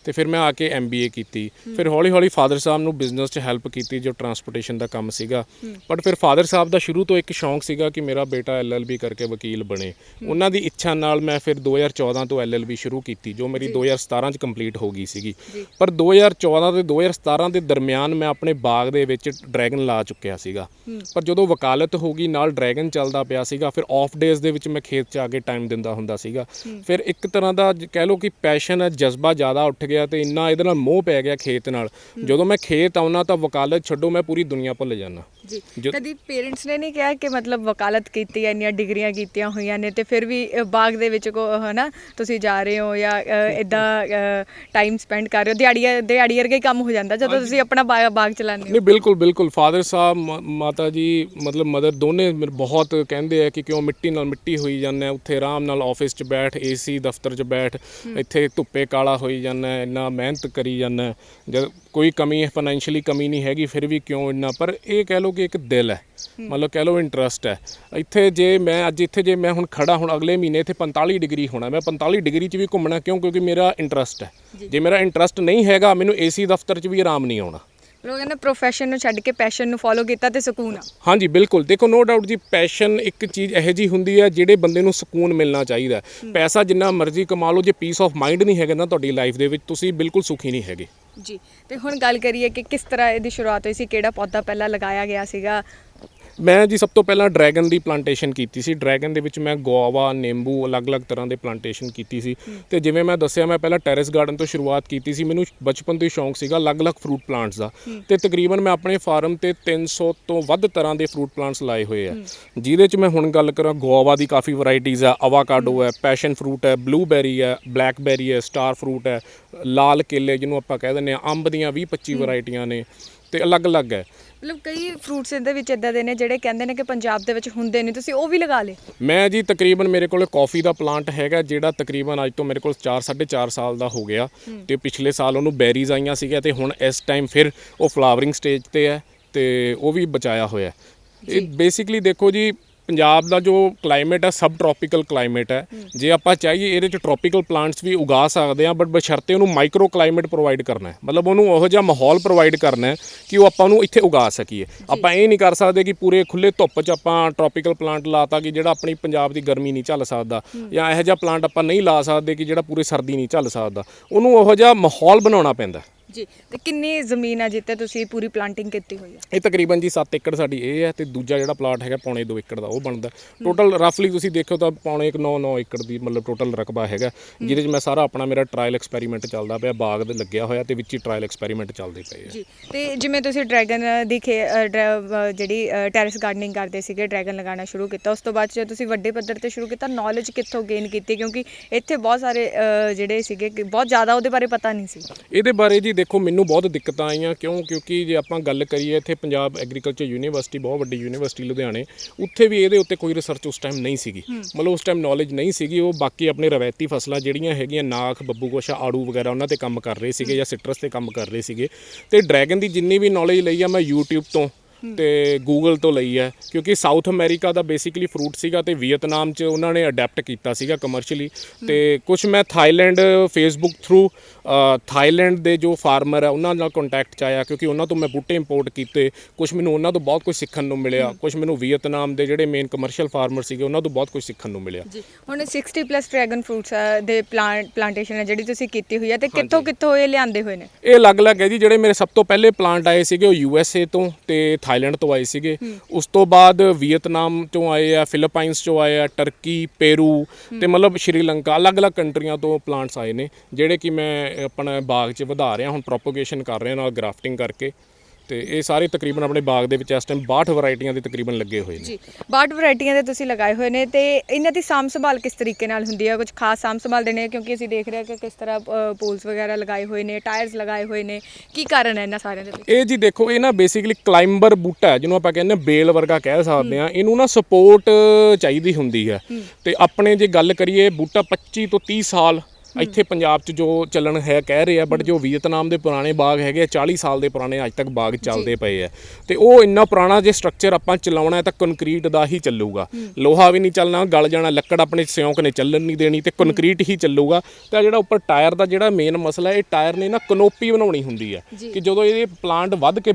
ਤੇ ਫਿਰ ਮੈਂ ਆ ਕੇ MBA ਕੀਤੀ। ਫਿਰ ਹੌਲੀ ਹੌਲੀ ਫਾਦਰ ਸਾਹਿਬ ਨੂੰ ਬਿਜ਼ਨਸ 'ਚ ਹੈਲਪ ਕੀਤੀ, ਜੋ ਟਰਾਂਸਪੋਰਟੇਸ਼ਨ ਦਾ ਕੰਮ ਸੀਗਾ। ਬਟ ਫਿਰ ਫਾਦਰ ਸਾਹਿਬ ਦਾ ਸ਼ੁਰੂ ਤੋਂ ਇੱਕ ਸ਼ੌਂਕ ਸੀਗਾ ਕਿ ਮੇਰਾ ਬੇਟਾ LLB ਕਰਕੇ ਵਕੀਲ ਬਣੇ। ਉਹਨਾਂ ਦੀ ਇੱਛਾ ਨਾਲ ਮੈਂ ਫਿਰ 2014 ਤੋਂ LLB ਸ਼ੁਰੂ ਕੀਤੀ, ਜੋ ਮੇਰੀ 2017 'ਚ ਕੰਪਲੀਟ ਹੋ ਗਈ ਸੀਗੀ। ਪਰ 2014 ਤੇ 2017 ਦੇ ਦਰਮਿਆਨ ਮੈਂ ਆਪਣੇ ਬਾਗ ਦੇ ਵਿੱਚ ਡਰੈਗਨ ਲਾ ਚੁੱਕਿਆ ਸੀਗਾ। ਪਰ ਜਦੋਂ ਵਕਾਲਤ ਹੋ ਗਈ, ਨਾਲ ਡਰੈਗਨ ਚੱਲਦਾ ਪਿਆ ਸੀਗਾ, ਫਿਰ ਆਫ ਡੇਜ਼ ਦੇ ਵਿੱਚ ਮੈਂ ਖੇਤ 'ਚ ਆ ਕੇ ਟਾਈਮ ਦਿੰਦਾ ਹੁੰਦਾ ਸੀਗਾ। ਫਿਰ ਇੱਕ ਤਰ੍ਹਾਂ ਦਾ ਕਹਿ ਲਓ ਕਿ ਪੈਸ਼ਨ ਹੈ, ਜਜ਼ਬਾ ਜ਼ਿਆਦਾ ਉੱਠ ਗਿਆ ਤੇ ਇੰਨਾ ਇਹਦੇ ਨਾਲ ਮੋਹ ਪੈ ਗਿਆ ਖੇਤ ਨਾਲ। ਜਦੋਂ ਮੈਂ ਖੇਤ ਆਉਣਾ ਤਾਂ ਵਕਾਲਤ ਛੱਡੋ, ਮੈਂ ਪੂਰੀ ਦੁਨੀਆ ਭੁੱਲ ਜਾਂਦਾ ਜੀ। ਕਦੀ ਪੇਰੈਂਟਸ ਨੇ ਨਹੀਂ ਕਿਹਾ ਕਿ ਮਤਲਬ ਵਕਾਲਤ ਕੀਤੀ ਹੈ, ਇੰਨੀਆਂ ਡਿਗਰੀਆਂ ਕੀਤੀਆਂ ਹੋਈਆਂ ਨੇ ਤੇ ਫਿਰ ਵੀ ਬਾਗ ਦੇ ਵਿੱਚ ਹੈ ਨਾ ਤੁਸੀਂ ਜਾ ਰਹੇ ਹੋ ਜਾਂ ਇੱਦਾਂ ਟਾਈਮ ਸਪੈਂਡ ਕਰ ਰਹੇ ਹੋ, ਦਿਹਾੜੀ ਵਰਗਾ ਹੀ ਕੰਮ ਹੋ ਜਾਂਦਾ ਜਦੋਂ ਤੁਸੀਂ ਆਪਣਾ ਬਾਗ ਚਲਾਉਂਦੇ ਹੋ? ਨਹੀਂ, ਬਿਲਕੁਲ ਫਾਦਰ ਸਾਹਿਬ, ਮਾਤਾ ਜੀ, ਮਤਲਬ ਮਦਰ, ਦੋਨੇ ਬਹੁਤ ਕਹਿੰਦੇ ਆ ਕਿ ਕਿਉਂ ਮਿੱਟੀ ਨਾਲ ਮਿੱਟੀ ਹੋਈ ਜਾਂਦਾ, ਉੱਥੇ ਆਰਾਮ ਨਾਲ ਆਫਿਸ 'ਚ ਬੈਠ, AC ਦਫ਼ਤਰ 'ਚ ਬੈਠ, ਇੱਥੇ ਧੁੱਪੇ ਕਾਲਾ ਹੋਈ ਜਾਂਦਾ, ਇੰਨਾ ਮਿਹਨਤ ਕਰੀ ਜਾਂਦਾ, ਜਦ ਕੋਈ ਕਮੀ ਫਾਈਨੈਂਸ਼ੀਅਲੀ ਕਮੀ ਨਹੀਂ ਹੈਗੀ ਫਿਰ ਵੀ ਕਿਉਂ ਇੰਨਾ। ਪਰ ਇਹ ਕਹਿ ਲਓ ਕਿ ਇੱਕ ਦਿਲ ਹੈ, ਮਤਲਬ ਕਹਿ ਲਓ ਇੰਟਰਸਟ ਹੈ। ਇੱਥੇ ਜੇ ਮੈਂ ਹੁਣ ਖੜਾ, ਹੁਣ ਅਗਲੇ ਮਹੀਨੇ ਇੱਥੇ 45 ਡਿਗਰੀ ਹੋਣਾ, ਮੈਂ 45 ਡਿਗਰੀ 'ਚ ਵੀ ਘੁੰਮਣਾ, ਕਿਉਂਕਿ ਮੇਰਾ ਇੰਟਰਸਟ ਹੈ। ਜੇ ਮੇਰਾ ਇੰਟਰਸਟ ਨਹੀਂ ਹੈਗਾ, ਮੈਨੂੰ AC ਦਫ਼ਤਰ 'ਚ ਵੀ ਆਰਾਮ ਨਹੀਂ ਆਉਣਾ। ਲੋਕ ਕਹਿੰਦੇ ਪ੍ਰੋਫੈਸ਼ਨ ਨੂੰ ਛੱਡ ਕੇ ਪੈਸ਼ਨ ਨੂੰ ਫੋਲੋ ਕੀਤਾ ਤੇ ਸਕੂਨ ਆ। ਹਾਂਜੀ, ਬਿਲਕੁਲ। ਦੇਖੋ, ਨੋ ਡਾਊਟ ਜੀ, ਪੈਸ਼ਨ ਇੱਕ ਚੀਜ਼ ਇਹੋ ਜਿਹੀ ਹੁੰਦੀ ਹੈ ਜਿਹੜੇ ਬੰਦੇ ਨੂੰ ਸਕੂਨ ਮਿਲਣਾ ਚਾਹੀਦਾ। ਪੈਸਾ ਜਿੰਨਾ ਮਰਜ਼ੀ ਕਮਾ ਲਓ, ਜੇ ਪੀਸ ਆਫ ਮਾਈਂਡ ਨਹੀਂ ਹੈਗਾ ਨਾ ਤੁਹਾਡੀ ਲਾਈਫ ਦੇ ਵਿੱਚ, ਤੁਸੀਂ ਬਿਲਕੁਲ ਸੁਖੀ ਨਹੀਂ ਹੈਗੇ ਜੀ। ਤੇ ਹੁਣ ਗੱਲ ਕਰੀਏ ਕਿ ਕਿਸ ਤਰ੍ਹਾਂ ਇਹਦੀ ਸ਼ੁਰੂਆਤ ਹੋਈ ਸੀ, ਕਿਹੜਾ ਪੌਦਾ ਪਹਿਲਾਂ ਲਗਾਇਆ ਗਿਆ ਸੀਗਾ? ਮੈਂ ਜੀ ਸਭ ਤੋਂ ਪਹਿਲਾਂ ਡਰੈਗਨ ਦੀ ਪਲਾਂਟੇਸ਼ਨ ਕੀਤੀ ਸੀ। ਡਰੈਗਨ ਦੇ ਵਿੱਚ ਮੈਂ ਗੁਆਵਾ, ਨਿੰਬੂ, ਅਲੱਗ-ਅਲੱਗ ਤਰ੍ਹਾਂ ਦੇ ਪਲਾਂਟੇਸ਼ਨ ਕੀਤੀ ਸੀ। ਤੇ ਜਿਵੇਂ ਮੈਂ ਦੱਸਿਆ, ਮੈਂ ਪਹਿਲਾਂ ਟੈਰੇਸ ਗਾਰਡਨ ਤੋਂ ਸ਼ੁਰੂਆਤ ਕੀਤੀ ਸੀ। ਮੈਨੂੰ ਬਚਪਨ ਤੋਂ ਹੀ ਸ਼ੌਂਕ ਸੀਗਾ ਅਲੱਗ-ਅਲੱਗ ਫਰੂਟ ਪਲਾਂਟਸ ਦਾ, ਤੇ ਤਕਰੀਬਨ ਮੈਂ ਆਪਣੇ ਫਾਰਮ ਤੇ 300 ਤੋਂ ਵੱਧ ਤਰ੍ਹਾਂ ਦੇ ਫਰੂਟ ਪਲਾਂਟਸ ਲਾਏ ਹੋਏ ਆ, ਜਿਹਦੇ 'ਚ ਮੈਂ ਹੁਣ ਗੱਲ ਕਰਾਂ, ਗੁਆਵਾ ਦੀ ਕਾਫੀ ਵੈਰਾਈਟੀਜ਼ ਆ, ਅਵਾਕਾਡੋ ਹੈ, ਪੈਸ਼ਨ ਫਰੂਟ ਹੈ, ਬਲੂਬੈਰੀ ਹੈ, ਬਲੈਕਬੈਰੀ ਹੈ, ਸਟਾਰ ਫਰੂਟ ਹੈ, ਲਾਲ ਕੇਲੇ ਜਿਹਨੂੰ ਆਪਾਂ ਕਹਿ ਦਿੰਦੇ ਹਾਂ, ਅੰਬ ਦੀਆਂ 20-25 ਵੈਰਾਈਟੀਆਂ ਨੇ ਤੇ ਅਲੱਗ-ਅਲੱਗ ਹੈ। ਮਤਲਬ ਕਈ ਫਰੂਟਸ ਇਹਦੇ ਵਿੱਚ ਇੱਦਾਂ ਦੇ ਨੇ ਜਿਹੜੇ ਕਹਿੰਦੇ ਨੇ ਕਿ ਪੰਜਾਬ ਦੇ ਵਿੱਚ ਹੁੰਦੇ ਨਹੀਂ, ਤੁਸੀਂ ਉਹ ਵੀ ਲਗਾ ਲਏ? ਮੈਂ ਜੀ ਤਕਰੀਬਨ ਮੇਰੇ ਕੋਲ ਕੌਫੀ ਦਾ ਪਲਾਂਟ ਹੈਗਾ, ਜਿਹੜਾ ਤਕਰੀਬਨ ਅੱਜ ਤੋਂ ਮੇਰੇ ਕੋਲ 4-4.5 ਸਾਲ ਦਾ ਹੋ ਗਿਆ। ਤੇ ਪਿਛਲੇ ਸਾਲ ਉਹਨੂੰ ਬੈਰੀਜ਼ ਆਈਆਂ ਸੀਗੀਆਂ ਤੇ ਹੁਣ ਇਸ ਟਾਈਮ ਫਿਰ ਉਹ ਫਲਾਵਰਿੰਗ ਸਟੇਜ ਤੇ ਹੈ ਤੇ ਉਹ ਵੀ ਬਚਾਇਆ ਹੋਇਆ। ਇਹ ਬੇਸਿਕਲੀ ਦੇਖੋ ਜੀ, ਪੰਜਾਬ ਦਾ ਜੋ ਕਲਾਈਮੇਟ ਹੈ ਸਬ ਟਰੋਪੀਕਲ ਕਲਾਈਮੇਟ ਹੈ। ਜੇ ਆਪਾਂ ਚਾਹੀਏ ਇਹਦੇ 'ਚ ਟਰੋਪੀਕਲ ਪਲਾਂਟਸ ਵੀ ਉਗਾ ਸਕਦੇ ਹਾਂ, ਬਟ ਬਸ਼ਰਤੇ ਉਹਨੂੰ ਮਾਈਕਰੋ ਕਲਾਈਮੇਟ ਪ੍ਰੋਵਾਈਡ ਕਰਨਾ ਹੈ, ਮਤਲਬ ਉਹਨੂੰ ਉਹੋ ਜਿਹਾ ਮਾਹੌਲ ਪ੍ਰੋਵਾਈਡ ਕਰਨਾ ਹੈ ਕਿ ਉਹ ਆਪਾਂ ਨੂੰ ਇੱਥੇ ਉਗਾ ਸਕੀਏ। ਆਪਾਂ ਇਹ ਨਹੀਂ ਕਰ ਸਕਦੇ ਕਿ ਪੂਰੇ ਖੁੱਲੇ ਧੁੱਪ 'ਚ ਆਪਾਂ ਟਰੋਪੀਕਲ ਪਲਾਂਟ ਲਾਤਾ ਕਿ ਜਿਹੜਾ ਆਪਣੀ ਪੰਜਾਬ ਦੀ ਗਰਮੀ ਨਹੀਂ ਝੱਲ ਸਕਦਾ, ਜਾਂ ਇਹੋ ਜਿਹਾ ਪਲਾਂਟ ਆਪਾਂ ਨਹੀਂ ਲਾ ਸਕਦੇ ਕਿ ਜਿਹੜਾ ਪੂਰੇ ਸਰਦੀ ਨਹੀਂ ਝੱਲ ਸਕਦਾ। ਉਹਨੂੰ ਉਹੋ ਜਿਹਾ ਮਾਹੌਲ ਬਣਾਉਣਾ ਪੈਂਦਾ ਜੀ। ਤੇ ਕਿੰਨੀ ਜ਼ਮੀਨ ਆ ਜਿੱਤੇ ਤੁਸੀਂ ਪੂਰੀ ਪਲਾਂਟਿੰਗ ਕੀਤੀ ਹੋਈ ਹੈ? ਇਹ ਤਕਰੀਬਨ ਜੀ 7 ਏਕੜ ਸਾਡੀ ਇਹ ਹੈ, ਤੇ ਦੂਜਾ ਜਿਹੜਾ ਪਲਾਟ ਹੈਗਾ 2.25 ਏਕੜ ਦਾ ਉਹ ਬਣਦਾ। ਟੋਟਲ ਰਫਲੀ ਤੁਸੀਂ ਦੇਖੋ ਤਾਂ 9.5 ਏਕੜ ਦੀ ਮਤਲਬ ਟੋਟਲ ਰਕਬਾ ਹੈਗਾ, ਜਿਹਦੇ 'ਚ ਮੈਂ ਸਾਰਾ ਆਪਣਾ ਮੇਰਾ ਟਰਾਇਲ ਐਕਸਪੈਰੀਮੈਂਟ ਚੱਲਦਾ ਪਿਆ, ਬਾਗ ਦੇ ਲੱਗਿਆ ਹੋਇਆ ਤੇ ਵਿੱਚ ਹੀ ਟਰਾਇਲ ਐਕਸਪੈਰੀਮੈਂਟ ਚੱਲਦੇ ਪਏ ਆ ਜੀ। ਤੇ ਜਿਵੇਂ ਤੁਸੀਂ ਡਰੈਗਨ ਦੀ ਜਿਹੜੀ ਟੈਰੇਸ ਗਾਰਡਨਿੰਗ ਕਰਦੇ ਸੀਗੇ, ਡਰੈਗਨ ਲਗਾਉਣਾ ਸ਼ੁਰੂ ਕੀਤਾ, ਉਸ ਤੋਂ ਬਾਅਦ ਜਦੋਂ ਤੁਸੀਂ ਵੱਡੇ ਪੱਧਰ ਤੇ ਸ਼ੁਰੂ ਕੀਤਾ, ਨੌਲੇਜ ਕਿੱਥੋਂ ਗੇਨ ਕੀਤੀ? ਕਿਉਂਕਿ ਇੱਥੇ ਬਹੁਤ ਸਾਰੇ ਜਿਹੜੇ ਸੀਗੇ ਬਹੁਤ ਜ਼ਿਆਦਾ ਉਹਦੇ ਬਾਰੇ ਪਤਾ ਨਹੀਂ ਸੀ। ਇਹਦੇ ਬਾਰੇ ਜੀ ਦੇਖੋ ਮੈਨੂੰ ਬਹੁਤ ਦਿੱਕਤਾਂ ਆਈਆਂ ਕਿਉਂਕਿ ਜੇ ਆਪਾਂ ਗੱਲ ਕਰੀਏ ਇੱਥੇ ਪੰਜਾਬ ਐਗਰੀਕਲਚਰ ਯੂਨੀਵਰਸਿਟੀ ਬਹੁਤ ਵੱਡੀ ਯੂਨੀਵਰਸਿਟੀ ਲੁਧਿਆਣੇ, ਉੱਥੇ ਵੀ ਇਹਦੇ ਉੱਤੇ ਕੋਈ ਰਿਸਰਚ ਉਸ ਟਾਈਮ ਨਹੀਂ ਸੀਗੀ, ਮਤਲਬ ਉਸ ਟਾਈਮ ਨੌਲੇਜ ਨਹੀਂ ਸੀਗੀ। ਉਹ ਬਾਕੀ ਆਪਣੇ ਰਵਾਇਤੀ ਫਸਲਾਂ ਜਿਹੜੀਆਂ ਹੈਗੀਆਂ ਨਾਖ, ਬੱਬੂਗੋਸ਼ਾ, ਆੜੂ ਵਗੈਰਾ ਉਹਨਾਂ ਤੇ ਕੰਮ ਕਰ ਰਹੇ ਸੀਗੇ ਜਾਂ ਸਿਟਰਸ ਤੇ ਕੰਮ ਕਰ ਰਹੇ ਸੀਗੇ। ਤੇ ਡਰੈਗਨ ਦੀ ਜਿੰਨੀ ਵੀ ਨੌਲੇਜ ਲਈ ਆ ਮੈਂ YouTube ਤੋਂ ਤੇ ਗੂਗਲ ਤੋਂ ਲਈ ਹੈ, ਕਿਉਂਕਿ ਸਾਊਥ ਅਮਰੀਕਾ ਦਾ ਬੇਸਿਕਲੀ ਫਰੂਟ ਸੀਗਾ ਤੇ ਵੀਅਤਨਾਮ 'ਚ ਉਹਨਾਂ ਨੇ ਅਡੈਪਟ ਕੀਤਾ ਸੀਗਾ ਕਮਰਸ਼ੀਅਲੀ। ਤੇ ਕੁਝ ਮੈਂ ਥਾਈਲੈਂਡ ਫੇਸਬੁੱਕ ਥਰੂ ਥਾਈਲੈਂਡ ਦੇ ਜੋ ਫਾਰਮਰ ਹੈ ਉਹਨਾਂ ਨਾਲ ਕੰਟੈਕਟ 'ਚ ਆਇਆ, ਕਿਉਂਕਿ ਉਹਨਾਂ ਤੋਂ ਮੈਂ ਬੂਟੇ ਇੰਪੋਰਟ ਕੀਤੇ। ਕੁਝ ਮੈਨੂੰ ਉਹਨਾਂ ਤੋਂ ਬਹੁਤ ਕੁਝ ਸਿੱਖਣ ਨੂੰ ਮਿਲਿਆ, ਕੁਝ ਮੈਨੂੰ ਵੀਅਤਨਾਮ ਦੇ ਜਿਹੜੇ ਮੇਨ ਕਮਰਸ਼ੀਅਲ ਫਾਰਮਰ ਸੀਗੇ ਉਹਨਾਂ ਤੋਂ ਬਹੁਤ ਕੁਝ ਸਿੱਖਣ ਨੂੰ ਮਿਲਿਆ। ਜੀ ਹੁਣ 60+ ਡਰੈਗਨ ਫਰੂਟਸ ਦੇ ਪਲਾਂਟੇਸ਼ਨ ਹੈ ਜਿਹੜੀ ਤੁਸੀਂ ਕੀਤੀ ਹੋਈ ਹੈ, ਤੇ ਕਿੱਥੋਂ ਇਹ ਲਿਆਂਦੇ ਹੋਏ ਨੇ? ਇਹ ਅਲੱਗ-ਅਲੱਗ ਹੈ ਜੀ। ਜਿਹੜੇ ਮੇਰੇ ਸਭ ਤੋਂ ਪਹਿਲੇ ਪਲਾਂਟ ਆਏ ਸੀਗੇ ਉਹ USA ਤੋਂ ਤੇ ਥਾਈਲੈਂਡ ਤੋਂ ਆਏ ਸੀਗੇ। ਉਸ ਤੋਂ ਬਾਅਦ ਵੀਅਤਨਾਮ ਤੋਂ ਆਏ ਆ, ਫਿਲੀਪਾਈਨਸ ਤੋਂ ਆਏ ਆ, ਟਰਕੀ, ਪੇਰੂ ਤੇ ਮਤਲਬ ਸ਼੍ਰੀਲੰਕਾ, ਅਲੱਗ-ਅਲੱਗ ਕੰਟਰੀਆਂ ਤੋਂ ਪਲਾਂਟਸ ਆਏ ਨੇ ਜਿਹੜੇ ਕਿ ਮੈਂ ਆਪਣਾ ਬਾਗ 'ਚ ਵਧਾ ਰਿਹਾ, ਹੁਣ ਪ੍ਰੋਪੋਗੇਸ਼ਨ ਕਰ ਰਿਹਾ ਨਾਲ ਗ੍ਰਾਫਟਿੰਗ ਕਰਕੇ। ਤੇ ਇਹ ਸਾਰੇ ਤਕਰੀਬਨ ਆਪਣੇ ਬਾਗ ਦੇ ਵਿੱਚ ਇਸ ਟਾਈਮ 62 ਵੈਰਾਈਟੀਆਂ ਦੇ ਤਕਰੀਬਨ ਲੱਗੇ ਹੋਏ ਨੇ। ਜੀ 62 ਵੈਰਾਈਟੀਆਂ ਦੇ ਤੁਸੀਂ ਲਗਾਏ ਹੋਏ ਨੇ, ਤੇ ਇਹਨਾਂ ਦੀ ਸਾਂਭ ਸੰਭਾਲ ਕਿਸ ਤਰੀਕੇ ਨਾਲ ਹੁੰਦੀ ਹੈ? ਕੁਝ ਖਾਸ ਸਾਂਭ ਸੰਭਾਲ ਦੇਣੇ, ਕਿਉਂਕਿ ਅਸੀਂ ਦੇਖ ਰਹੇ ਹਾਂ ਕਿ ਕਿਸ ਤਰ੍ਹਾਂ ਪੋਲਸ ਵਗੈਰਾ ਲਗਾਏ ਹੋਏ ਨੇ, ਟਾਇਰਸ ਲਗਾਏ ਹੋਏ ਨੇ, ਕੀ ਕਾਰਨ ਹੈ ਇਹਨਾਂ ਸਾਰਿਆਂ ਦੇ ਵਿੱਚ? ਇਹ ਜੀ ਦੇਖੋ, ਇਹ ਨਾ ਬੇਸਿਕਲੀ ਕਲਾਈਂਬਰ ਬੂਟਾ ਹੈ ਜਿਹਨੂੰ ਆਪਾਂ ਕਹਿੰਦੇ ਬੇਲ ਵਰਗਾ ਕਹਿ ਸਕਦੇ ਹਾਂ। ਇਹਨੂੰ ਨਾ ਸਪੋਰਟ ਚਾਹੀਦੀ ਹੁੰਦੀ ਹੈ। ਤੇ ਆਪਣੇ ਜੇ ਗੱਲ ਕਰੀਏ ਬੂਟਾ 25 ਤੋਂ 30 ਸਾਲ ਇੱਥੇ ਪੰਜਾਬ 'ਚ ਜੋ ਚੱਲਣ ਹੈ ਕਹਿ ਰਹੇ ਆ, ਬਟ ਜੋ ਵੀਅਤਨਾਮ ਦੇ ਪੁਰਾਣੇ ਬਾਗ ਹੈਗੇ 40 ਸਾਲ ਦੇ ਪੁਰਾਣੇ ਅੱਜ ਤੱਕ ਬਾਗ ਚੱਲਦੇ ਪਏ ਆ। ਤੇ ਉਹ ਇੰਨਾ ਪੁਰਾਣਾ ਜੇ ਸਟਰਕਚਰ ਆਪਾਂ ਚਲਾਉਣਾ ਹੈ ਤਾਂ ਕੰਕਰੀਟ ਦਾ ਹੀ ਚੱਲੂਗਾ, ਲੋਹਾ ਵੀ ਨਹੀਂ ਚੱਲਣਾ, ਗਲ ਜਾਣਾ, ਲੱਕੜ ਆਪਣੇ ਸਿਉਂਕ ਨੇ ਚੱਲਣ ਨਹੀਂ ਦੇਣੀ, ਤੇ ਕੰਕਰੀਟ ਹੀ ਚੱਲੂਗਾ। ਤੇ ਜਿਹੜਾ ਉੱਪਰ ਟਾਇਰ ਦਾ ਜਿਹੜਾ ਮੇਨ ਮਸਲਾ ਹੈ, ਇਹ ਟਾਇਰ ਨੇ ਨਾ ਕਨੋਪੀ ਬਣਾਉਣੀ ਹੁੰਦੀ ਹੈ ਕਿ ਜਦੋਂ ਇਹ ਪਲਾਂਟ ਵੱਧ ਕੇ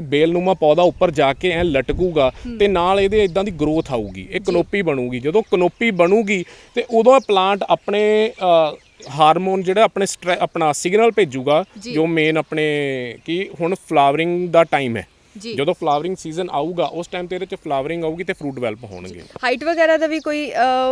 ਬੇਲਨੁਮਾ ਪੌਦਾ ਉੱਪਰ ਜਾ ਕੇ ਐ ਲਟਕੂਗਾ ਤੇ ਨਾਲ ਇਹਦੇ ਇਦਾਂ ਦੀ ਗਰੋਥ ਆਊਗੀ, ਇਹ ਕਨੋਪੀ ਬਣੂਗੀ। ਜਦੋਂ ਕਨੋਪੀ ਬਣੂਗੀ ਤੇ ਉਦੋਂ ਪਲਾਂਟ ਆਪਣੇ ਹਾਰਮੋਨ ਜਿਹੜਾ ਆਪਣਾ ਸਿਗਨਲ ਭੇਜੂਗਾ, ਜੋ ਮੇਨ ਆਪਣੇ ਕਿ ਹੁਣ ਫਲਾਵਰਿੰਗ ਦਾ ਟਾਈਮ ਹੈ। ਜਦੋਂ ਫਲਾਵਰਿੰਗ ਸੀਜ਼ਨ ਆਊਗਾ ਉਸ ਟਾਈਮ ਤੇ ਇਹਦੇ 'ਚ ਫਲਾਵਰਿੰਗ ਆਊਗੀ ਤੇ ਫਰੂਟ ਡਿਵੈਲਪ ਹੋਣਗੇ। ਹਾਈਟ ਵਗੈਰਾ ਦਾ ਵੀ ਕੋਈ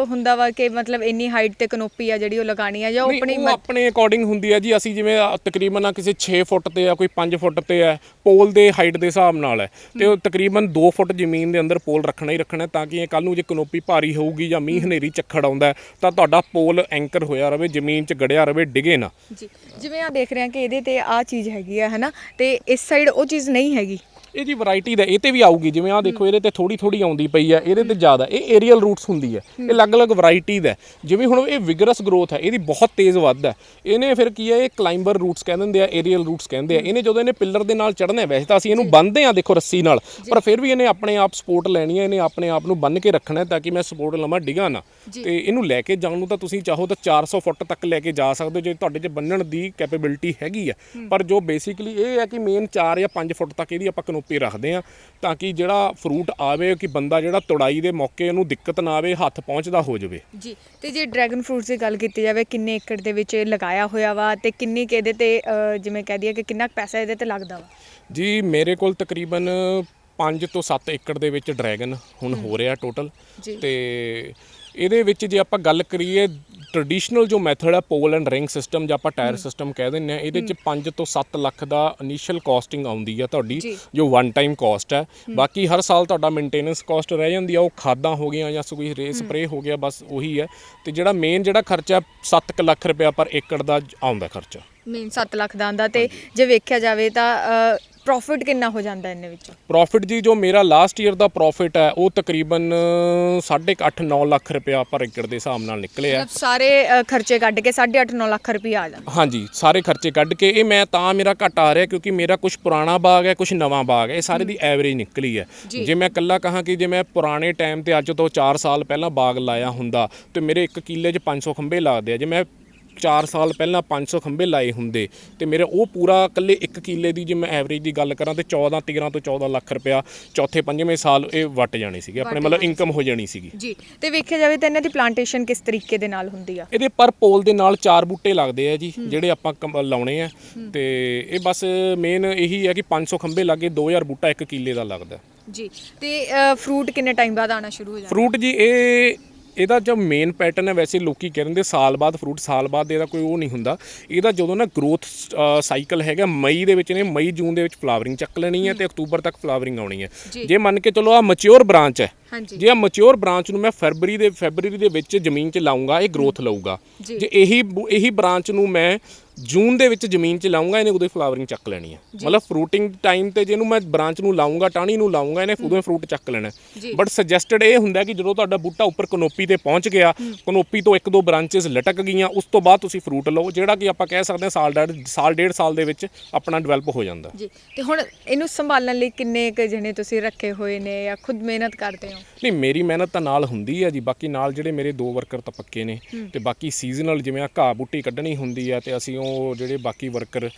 ਹੁੰਦਾ ਵਾ ਕਿ ਮਤਲਬ ਇੰਨੀ ਹਾਈਟ ਤੇ ਕਨੋਪੀ ਆ ਜਿਹੜੀ ਉਹ ਲਗਾਣੀ ਆ, ਜਾਂ ਆਪਣੇ ਅਕੋਰਡਿੰਗ ਹੁੰਦੀ ਹੈ ਜੀ। ਅਸੀਂ ਜਿਵੇਂ ਤਕਰੀਬਨ ਕਿਸੇ 6 ਫੁੱਟ ਤੇ ਆ, ਕੋਈ 5 ਫੁੱਟ ਤੇ ਹੈ, ਪੋਲ ਦੇ ਹਾਈਟ ਦੇ ਹਿਸਾਬ ਨਾਲ ਹੈ। ਤੇ ਉਹ ਤਕਰੀਬਨ 2 ਫੁੱਟ ਜ਼ਮੀਨ ਦੇ ਅੰਦਰ ਪੋਲ ਰੱਖਣਾ ਹੀ ਰੱਖਣਾ, ਤਾਂ ਕਿ ਇਹ ਕੱਲ ਨੂੰ ਜੇ ਕਨੋਪੀ ਭਾਰੀ ਹੋਊਗੀ ਜਾਂ ਮੀਂਹ ਹਨੇਰੀ ਝੱਖੜ ਆਉਂਦਾ ਤਾਂ ਤੁਹਾਡਾ ਪੋਲ ਐਂਕਰ ਹੋਇਆ ਰਵੇ, ਜ਼ਮੀਨ 'ਚ ਗੜਿਆ ਰਵੇ, ਡਿੱਗੇ ਨਾ। ਜੀ ਜਿਵੇਂ ਆ ਦੇਖ ਰਹੇ ਹਾਂ ਕਿ ਇਹਦੇ ਤੇ ਆਹ ਚੀਜ਼ ਹੈਗੀ ਆ, ਹੈ ਨਾ, ਤੇ ਇਸ ਸਾਈਡ ਉਹ ਚੀਜ਼ ਨਹੀਂ ਹੈਗੀ। ਇਹ ਜੀ ਵੈਰਾਈਟੀ ਦਾ ਇਹ ਤੇ ਵੀ ਆਊਗੀ, ਜਿਵੇਂ ਆਹ ਦੇਖੋ ਇਹਦੇ ਤੇ ਥੋੜੀ ਆਉਂਦੀ ਪਈ ਆ, ਇਹਦੇ ਤੇ ਜ਼ਿਆਦਾ। ਇਹ ਏਰੀਅਲ ਰੂਟਸ ਹੁੰਦੀ ਹੈ, ਇਹ ਅਲੱਗ-ਅਲੱਗ ਵੈਰਾਈਟੀ ਦਾ। ਜਿਵੇਂ ਹੁਣ ਇਹ ਵਿਗਰਸ ਗਰੋਥ ਹੈ, ਇਹਦੀ ਬਹੁਤ ਤੇਜ਼ ਵੱਧ ਹੈ। ਇਹਨੇ ਫਿਰ ਕੀ ਹੈ, ਇਹ ਕਲਾਈਂਬਰ ਰੂਟਸ ਕਹਿ ਦਿੰਦੇ ਆ, ਏਰੀਅਲ ਰੂਟਸ ਕਹਿੰਦੇ ਆ। ਇਹਨੇ ਜਦੋਂ ਇਹਨੇ ਪਿੱਲਰ ਦੇ ਨਾਲ ਚੜ੍ਹਨਾ, ਵੈਸੇ ਤਾਂ ਅਸੀਂ ਇਹਨੂੰ ਬੰਨ੍ਹਦੇ ਆ ਦੇਖੋ ਰੱਸੀ ਨਾਲ, ਪਰ ਫਿਰ ਵੀ ਇਹਨੇ ਆਪਣੇ ਆਪ ਸਪੋਰਟ ਲੈਣੀ ਹੈ, ਇਹਨੇ ਆਪਣੇ ਆਪ ਨੂੰ ਬੰਨ੍ਹ ਕੇ ਰੱਖਣਾ ਤਾਂ ਕਿ ਮੈਂ ਸਪੋਰਟ ਲਵਾਂ, ਡਿੱਗਾ ਨਾ। ਤੇ ਇਹਨੂੰ ਲੈ ਕੇ ਜਾਣ ਨੂੰ ਤਾਂ ਤੁਸੀਂ ਚਾਹੋ ਤਾਂ 400 ਫੁੱਟ ਤੱਕ ਲੈ ਕੇ ਜਾ ਸਕਦੇ ਹੋ ਜੇ ਤੁਹਾਡੇ 'ਚ ਬੰਨਣ ਦੀ ਕੈਪੇਬਿਲਿਟੀ ਹੈਗੀ ਆ। ਪਰ ਜੋ ਬੇਸਿਕਲੀ ਇਹ ਹੈ ਕਿ ਮੇਨ 4 ਜਾਂ 5 ਫੁੱਟ ਤੱਕ ਇਹਦੀ ਆਪਾਂ ਕਨੋਪੀ ਰੱਖਦੇ ਹਾਂ, ਤਾਂ ਕਿ ਜਿਹੜਾ ਫਰੂਟ ਆਵੇ ਕਿ ਬੰਦਾ ਜਿਹੜਾ ਤੁੜਾਈ ਦੇ ਮੌਕੇ ਉਹਨੂੰ ਦਿੱਕਤ ਨਾ ਆਵੇ, ਹੱਥ ਪਹੁੰਚਦਾ ਹੋ ਜਾਵੇ। ਜੀ ਤੇ ਜੇ ਡਰੈਗਨ ਫਰੂਟਸ ਦੀ ਗੱਲ ਕੀਤੀ ਜਾਵੇ, ਕਿੰਨੇ ਏਕੜ ਦੇ ਵਿੱਚ ਲਗਾਇਆ ਹੋਇਆ ਵਾ, ਤੇ ਕਿੰਨੀ ਇਹਦੇ ਤੇ ਜਿਵੇਂ ਕਹਿ ਦਈਏ ਕਿ ਕਿੰਨਾ ਪੈਸਾ ਇਹਦੇ ਤੇ ਲੱਗਦਾ ਵਾ? ਜੀ ਮੇਰੇ ਕੋਲ ਤਕਰੀਬਨ 5 ਤੋਂ 7 ਏਕੜ ਦੇ ਵਿੱਚ ਡਰੈਗਨ ਹੁਣ ਹੋ ਰਿਹਾ ਟੋਟਲ। ਤੇ ਇਹਦੇ ਵਿੱਚ ਜੇ ਆਪਾਂ ਗੱਲ ਕਰੀਏ ਟ੍ਰੈਡੀਸ਼ਨਲ ਜੋ ਮੈਥਡ ਹੈ, ਪੋਲ ਐਂਡ ਰਿੰਗ ਸਿਸਟਮ ਜਾਂ ਆਪਾਂ ਟਾਇਰ ਸਿਸਟਮ ਕਹਿ ਦਿੰਦੇ ਆ, ਇਹਦੇ 'ਚ 5 ਤੋਂ 7 ਲੱਖ ਦਾ ਇਨੀਸ਼ੀਅਲ ਕਾਸਟਿੰਗ ਆਉਂਦੀ ਆ ਤੁਹਾਡੀ, ਜੋ 1 ਟਾਈਮ ਕਾਸਟ ਹੈ। ਬਾਕੀ ਹਰ ਸਾਲ ਤੁਹਾਡਾ ਮੇਨਟੇਨੈਂਸ ਕਾਸਟ ਰਹਿ ਜਾਂਦੀ ਆ, ਉਹ ਖਾਦਾਂ ਹੋ ਗਈਆਂ ਜਾਂ ਕੋਈ ਸਪਰੇ ਹੋ ਗਿਆ, ਬਸ ਉਹੀ ਹੈ। ਤੇ ਜਿਹੜਾ ਮੇਨ ਜਿਹੜਾ ਖਰਚਾ 7 ਲੱਖ ਰੁਪਇਆ ਪਰ ਏਕੜ ਦਾ ਆਉਂਦਾ ਖਰਚਾ, ਮੇਨ 7 ਲੱਖ ਦਾ ਆਉਂਦਾ। ਤੇ ਜੇ ਵੇਖਿਆ ਜਾਵੇ ਤਾਂ ਪ੍ਰੋਫਿਟ ਕਿੰਨਾ ਹੋ ਜਾਂਦਾ ਇਹਦੇ ਵਿੱਚ? ਪ੍ਰੋਫਿਟ ਜੀ ਜੋ ਮੇਰਾ ਲਾਸਟ ਈਅਰ ਦਾ ਪ੍ਰੋਫਿਟ ਹੈ ਉਹ ਤਕਰੀਬਨ 8.5-9 ਲੱਖ ਰੁਪਇਆ ਪਰ ਏਕੜ ਦੇ ਹਿਸਾਬ ਨਾਲ ਨਿਕਲਿਆ। ਸਾਰੇ ਖਰਚੇ ਕੱਢ ਕੇ 8.5-9 ਲੱਖ ਰੁਪਇਆ ਆ ਜਾਂਦਾ? ਹਾਂਜੀ, ਸਾਰੇ ਖਰਚੇ ਕੱਢ ਕੇ। ਇਹ ਮੈਂ ਤਾਂ ਮੇਰਾ ਘੱਟ ਆ ਰਿਹਾ ਕਿਉਂਕਿ ਮੇਰਾ ਕੁਝ ਪੁਰਾਣਾ ਬਾਗ ਹੈ, ਕੁਝ ਨਵਾਂ ਬਾਗ ਹੈ, ਇਹ ਸਾਰੇ ਦੀ ਐਵਰੇਜ ਨਿਕਲੀ ਹੈ। ਜੇ ਮੈਂ ਇਕੱਲਾ ਕਹਾਂ ਕਿ ਜੇ ਮੈਂ ਪੁਰਾਣੇ ਟਾਈਮ ਤੇ ਅੱਜ ਤੋਂ 4 ਸਾਲ ਪਹਿਲਾਂ ਬਾਗ ਲਾਇਆ ਹੁੰਦਾ ਤੇ ਮੇਰੇ 1 ਕਿੱਲੇ 'ਚ 500 ਖੰਭੇ ਲੱਗਦੇ ਆ। ਜੇ ਮੈਂ 4 ਸਾਲ ਪਹਿਲਾਂ 500 ਖੰਭੇ ਲਾਏ ਹੁੰਦੇ ਤੇ ਮੇਰੇ ਉਹ ਪੂਰਾ ਇਕੱਲੇ 1 ਕਿੱਲੇ ਦੀ ਜੇ ਮੈਂ ਐਵਰੇਜ ਦੀ ਗੱਲ ਕਰਾਂ ਤੇ 13 ਤੋਂ 14 ਲੱਖ ਰੁਪਇਆ ਚੌਥੇ ਪੰਜਵੇਂ ਸਾਲ ਇਹ ਵੱਟ ਜਾਣੀ ਸੀਗੀ, ਆਪਣੇ ਮਤਲਬ ਇਨਕਮ ਹੋ ਜਾਣੀ ਸੀਗੀ। ਜੀ ਤੇ ਵੇਖਿਆ ਜਾਵੇ ਤਾਂ ਇਹਨਾਂ ਦੀ ਪਲਾਂਟੇਸ਼ਨ ਕਿਸ ਤਰੀਕੇ ਦੇ ਨਾਲ ਹੁੰਦੀ ਆ? ਇਹਦੇ ਪਰ ਪੋਲ ਦੇ ਨਾਲ 4 ਬੂਟੇ ਲੱਗਦੇ ਆ ਜੀ ਜਿਹੜੇ ਆਪਾਂ ਲਾਉਣੇ ਆ। ਤੇ ਇਹ ਬਸ ਮੇਨ ਇਹੀ ਹੈ ਕਿ 500 ਖੰਭੇ ਲੱਗੇ 2000 ਬੂਟਾ 1 ਕਿੱਲੇ ਦਾ ਲੱਗਦਾ ਜੀ। ਤੇ ਫਰੂਟ ਕਿੰਨੇ ਟਾਈਮ ਬਾਅਦ ਆਉਣਾ ਸ਼ੁਰੂ ਹੋ ਜਾਂਦਾ? ਫਰੂਟ ਜੀ ਇਹਦਾ ਜੋ ਮੇਨ ਪੈਟਰਨ ਹੈ, ਵੈਸੇ ਲੋਕੀ ਕਹਿੰਦੇ ਸਾਲ ਬਾਅਦ ਫਰੂਟ, ਸਾਲ ਬਾਅਦ ਇਹਦਾ ਕੋਈ ਉਹ ਨਹੀਂ ਹੁੰਦਾ। ਇਹਦਾ ਜਦੋਂ ਨਾ ਗਰੋਥ ਸਾਈਕਲ ਹੈਗਾ ਮਈ ਦੇ ਵਿੱਚ ਨੇ, ਮਈ ਜੂਨ ਦੇ ਵਿੱਚ ਫਲਾਵਰਿੰਗ ਚੱਕ ਲੈਣੀ ਹੈ ਤੇ ਅਕਤੂਬਰ ਤੱਕ ਫਲਾਵਰਿੰਗ ਆਉਣੀ ਹੈ। ਜੇ ਮੰਨ ਕੇ ਚਲੋ ਆ ਮੈਚਿਓਰ ਬ੍ਰਾਂਚ ਹੈ, ਜੇ ਆ ਮੈਚਿਓਰ ਬ੍ਰਾਂਚ ਨੂੰ ਮੈਂ ਫਰਵਰੀ ਦੇ ਵਿੱਚ ਜ਼ਮੀਨ 'ਚ ਲਾਉਂਗਾ, ਇਹ ਗਰੋਥ ਲਊਗਾ। ਜੇ ਇਹੀ ਬ੍ਰਾਂਚ ਨੂੰ ਮੈਂ ਜੂਨ ਦੇ ਵਿੱਚ ਜ਼ਮੀਨ 'ਚ ਲਾਉਂਗਾ ਇਹਨੇ ਉਦੋਂ ਫਲਾਵਰਿੰਗ ਚੱਕ ਲੈਣੀ ਹੈ। ਮਤਲਬ ਫਰੂਟਿੰਗ ਟਾਈਮ ਤੇ ਜਿਹਨੂੰ ਮੈਂ ਬ੍ਰਾਂਚ ਨੂੰ ਲਾਉਂਗਾ, ਟਾਹਣੀ ਨੂੰ ਲਾਉਂਗਾ, ਇਹਨੇ ਉਦੋਂ ਫਰੂਟ ਚੱਕ ਲੈਣਾ। ਬਟ ਸੁਜੈਸਟਡ ਇਹ ਹੁੰਦਾ ਕਿ ਜਦੋਂ ਤੁਹਾਡਾ ਬੂਟਾ ਉੱਪਰ ਕਨੋਪੀ ਤੇ ਪਹੁੰਚ ਗਿਆ, ਕਨੋਪੀ ਤੋਂ 1-2 ਬ੍ਰਾਂਚਸ ਲਟਕ ਗਈਆਂ, ਉਸ ਤੋਂ ਬਾਅਦ ਤੁਸੀਂ ਫਰੂਟ ਲਓ, ਜਿਹੜਾ ਕਿ ਆਪਾਂ ਕਹਿ ਸਕਦੇ ਹਾਂ ਸਾਲ ਡੇਢ ਸਾਲ ਦੇ ਵਿੱਚ ਆਪਣਾ ਡਿਵੈਲਪ ਹੋ ਜਾਂਦਾ ਜੀ। ਤੇ ਹੁਣ ਇਹਨੂੰ ਸੰਭਾਲਣ ਲਈ ਕਿੰਨੇ ਕੁ ਜਣੇ ਤੁਸੀਂ ਰੱਖੇ ਹੋਏ ਨੇ ਜਾਂ ਖੁਦ ਮਿਹਨਤ ਕਰਦੇ ਹੋ? ਨਹੀਂ, ਮੇਰੀ ਮਿਹਨਤ ਤਾਂ ਨਾਲ ਹੁੰਦੀ ਹੈ ਜੀ, ਬਾਕੀ ਨਾਲ ਜਿਹੜੇ ਮੇਰੇ 2 ਵਰਕਰ ਤਾਂ ਪੱਕੇ ਨੇ, ਤੇ ਬਾਕੀ ਸੀਜ਼ਨਲ ਜਿਵੇਂ ਆ ਘਾਹ ਬੂਟੀ ਕੱਢਣੀ ਹੁੰਦੀ ਹੈ ਤੇ ਅਸੀਂ ਉਹ ਜਿਹੜੇ ਬਾਕੀ ਵਰਕਰ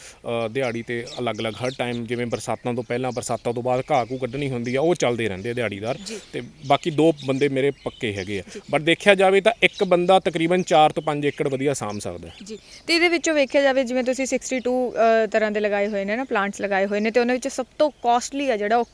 ਦਿਹਾੜੀ ਤੇ ਅਲੱਗ-ਅਲੱਗ ਹਰ ਟਾਈਮ, ਜਿਵੇਂ ਬਰਸਾਤਾਂ ਤੋਂ ਪਹਿਲਾਂ, ਬਰਸਾਤਾਂ ਤੋਂ ਬਾਅਦ ਘਾਹ ਘੂ ਕੱਢਣੀ ਹੁੰਦੀ ਆ, ਉਹ ਚੱਲਦੇ ਰਹਿੰਦੇ ਆ ਦਿਹਾੜੀਦਾਰ, ਤੇ ਬਾਕੀ 2 ਬੰਦੇ ਮੇਰੇ ਪੱਕੇ ਹੈਗੇ ਆ। ਬਟ ਦੇਖਿਆ ਜਾਵੇ ਤਾਂ ਇੱਕ ਬੰਦਾ ਤਕਰੀਬਨ 4 ਤੋਂ 5 ਏਕੜ ਵਧੀਆ ਸਾਂਭ ਸਕਦਾ ਜੀ। ਤੇ ਇਹਦੇ ਵਿੱਚੋਂ ਵੇਖਿਆ ਜਾਵੇ ਜਿਵੇਂ ਤੁਸੀਂ 62 ਤਰ੍ਹਾਂ ਦੇ ਲਗਾਏ ਹੋਏ ਨੇ ਨਾ, ਪਲਾਂਟਸ ਲਗਾਏ ਹੋਏ ਨੇ, ਤੇ ਉਹਨਾਂ ਵਿੱਚ ਸਭ ਤੋਂ ਕਾਸਟਲੀ ਆ ਜਿਹੜਾ ਉਹ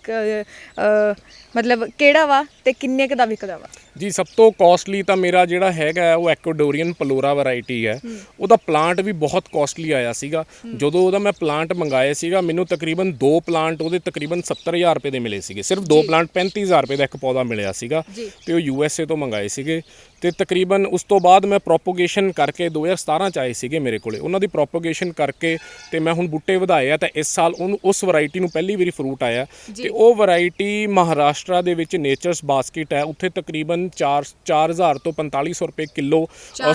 ਮਤਲਬ ਕਿਹੜਾ ਵਾ ਤੇ ਕਿੰਨੇ ਕੁ ਦਾ ਵਿਕਦਾ ਵਾ? ਜੀ, ਸਭ ਤੋਂ ਕਾਸਟਲੀ ਤਾਂ ਮੇਰਾ ਜਿਹੜਾ ਹੈਗਾ ਉਹ ਐਕੁਆਡੋਰੀਅਨ ਪਲੋਰਾ ਵੈਰਾਈਟੀ ਹੈ। ਉਹਦਾ ਪਲਾਂਟ ਵੀ ਬਹੁਤ ਕਾਸਟਲੀ ਆਇਆ ਸੀਗਾ। ਜਦੋਂ ਉਹਦਾ ਮੈਂ ਪਲਾਂਟ ਮੰਗਾਏ ਸੀਗਾ, ਮੈਨੂੰ ਤਕਰੀਬਨ 2 ਪਲਾਂਟ ਉਹਦੇ ਤਕਰੀਬਨ 70,000 ਰੁਪਏ ਦੇ ਮਿਲੇ ਸੀਗੇ। ਸਿਰਫ 2 ਪਲਾਂਟ 35,000 ਰੁਪਏ ਦਾ ਇੱਕ ਪੌਦਾ ਮਿਲਿਆ ਸੀਗਾ, ਤੇ ਉਹ USA ਤੋਂ ਮੰਗਾਏ ਸੀਗੇ। ਤੇ ਤਕਰੀਬਨ ਉਸ ਤੋਂ ਬਾਅਦ ਮੈਂ ਪ੍ਰੋਪੋਗੇਸ਼ਨ ਕਰਕੇ 2017 ਚ ਆਏ ਸੀਗੇ ਮੇਰੇ ਕੋਲੇ, ਉਹਨਾਂ ਦੀ ਪ੍ਰੋਪੋਗੇਸ਼ਨ ਕਰਕੇ ਤੇ ਮੈਂ ਹੁਣ ਬੂਟੇ ਵਧਾਏ ਆ, ਤਾਂ ਇਸ ਸਾਲ ਉਹਨੂੰ ਉਸ ਵੈਰਾਈਟੀ ਨੂੰ ਪਹਿਲੀ ਵਾਰੀ ਫਰੂਟ ਆਇਆ। ਤੇ ਉਹ ਵੈਰਾਈਟੀ ਮਹਾਰਾਸ਼ਟਰ ਦੇ ਵਿੱਚ ਨੇਚਰਸ ਬਾਸਕਟ ਹੈ, ਉੱਥੇ ਤਕਰੀਬਨ 4000 ਤੋਂ 4500 ਰੁਪਏ ਕਿਲੋ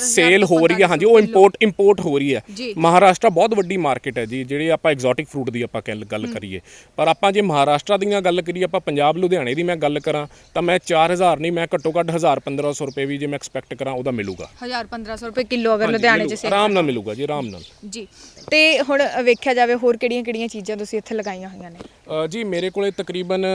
ਸੇਲ ਹੋ ਰਹੀ ਹੈ। ਹਾਂਜੀ, ਉਹ ਇੰਪੋਰਟ ਹੋ ਰਹੀ ਹੈ। ਮਹਾਰਾਸ਼ਟਰ ਬਹੁਤ ਵੱਡੀ ਮਾਰਕੀਟ ਹੈ ਜੀ, ਜਿਹੜੇ ਆਪਾਂ ਐਗਜ਼ੋਟਿਕ ਫਰੂਟ ਦੀ ਆਪਾਂ ਗੱਲ ਕਰੀਏ। ਪਰ ਆਪਾਂ ਜੇ ਮਹਾਰਾਸ਼ਟਰ ਦੀਆਂ ਗੱਲ ਕਰੀਏ, ਆਪਾਂ ਪੰਜਾਬ ਲੁਧਿਆਣੇ ਦੀ ਮੈਂ ਗੱਲ ਕਰਾਂ, ਤਾਂ ਮੈਂ 4000 ਨਹੀਂ, ਮੈਂ ਘੱਟੋ ਘੱਟ 1000-1500 ਰੁਪਏ ਵੀ ਜੇ ਮੈਂ ਐਕਸਪੈਕਟ ਕਰਾਂ ਉਹਦਾ ਮਿਲੂਗਾ। 1000-1500 ਰੁਪਏ ਕਿਲੋ ਅਗਰ ਲੁਧਿਆਣੇ 'ਚ ਆਰਾਮ ਨਾਲ ਮਿਲੂਗਾ ਜੀ, ਆਰਾਮ ਨਾਲ ਜੀ। ਤੇ ਹੁਣ ਵੇਖਿਆ ਜਾਵੇ ਹੋਰ ਕਿਹੜੀਆਂ ਚੀਜ਼ਾਂ ਤੁਸੀਂ ਇੱਥੇ ਲਗਾਈਆਂ ਹੋਈਆਂ ਨੇ? ਜੀ, ਮੇਰੇ ਕੋਲੇ ਤਕਰੀਬਨ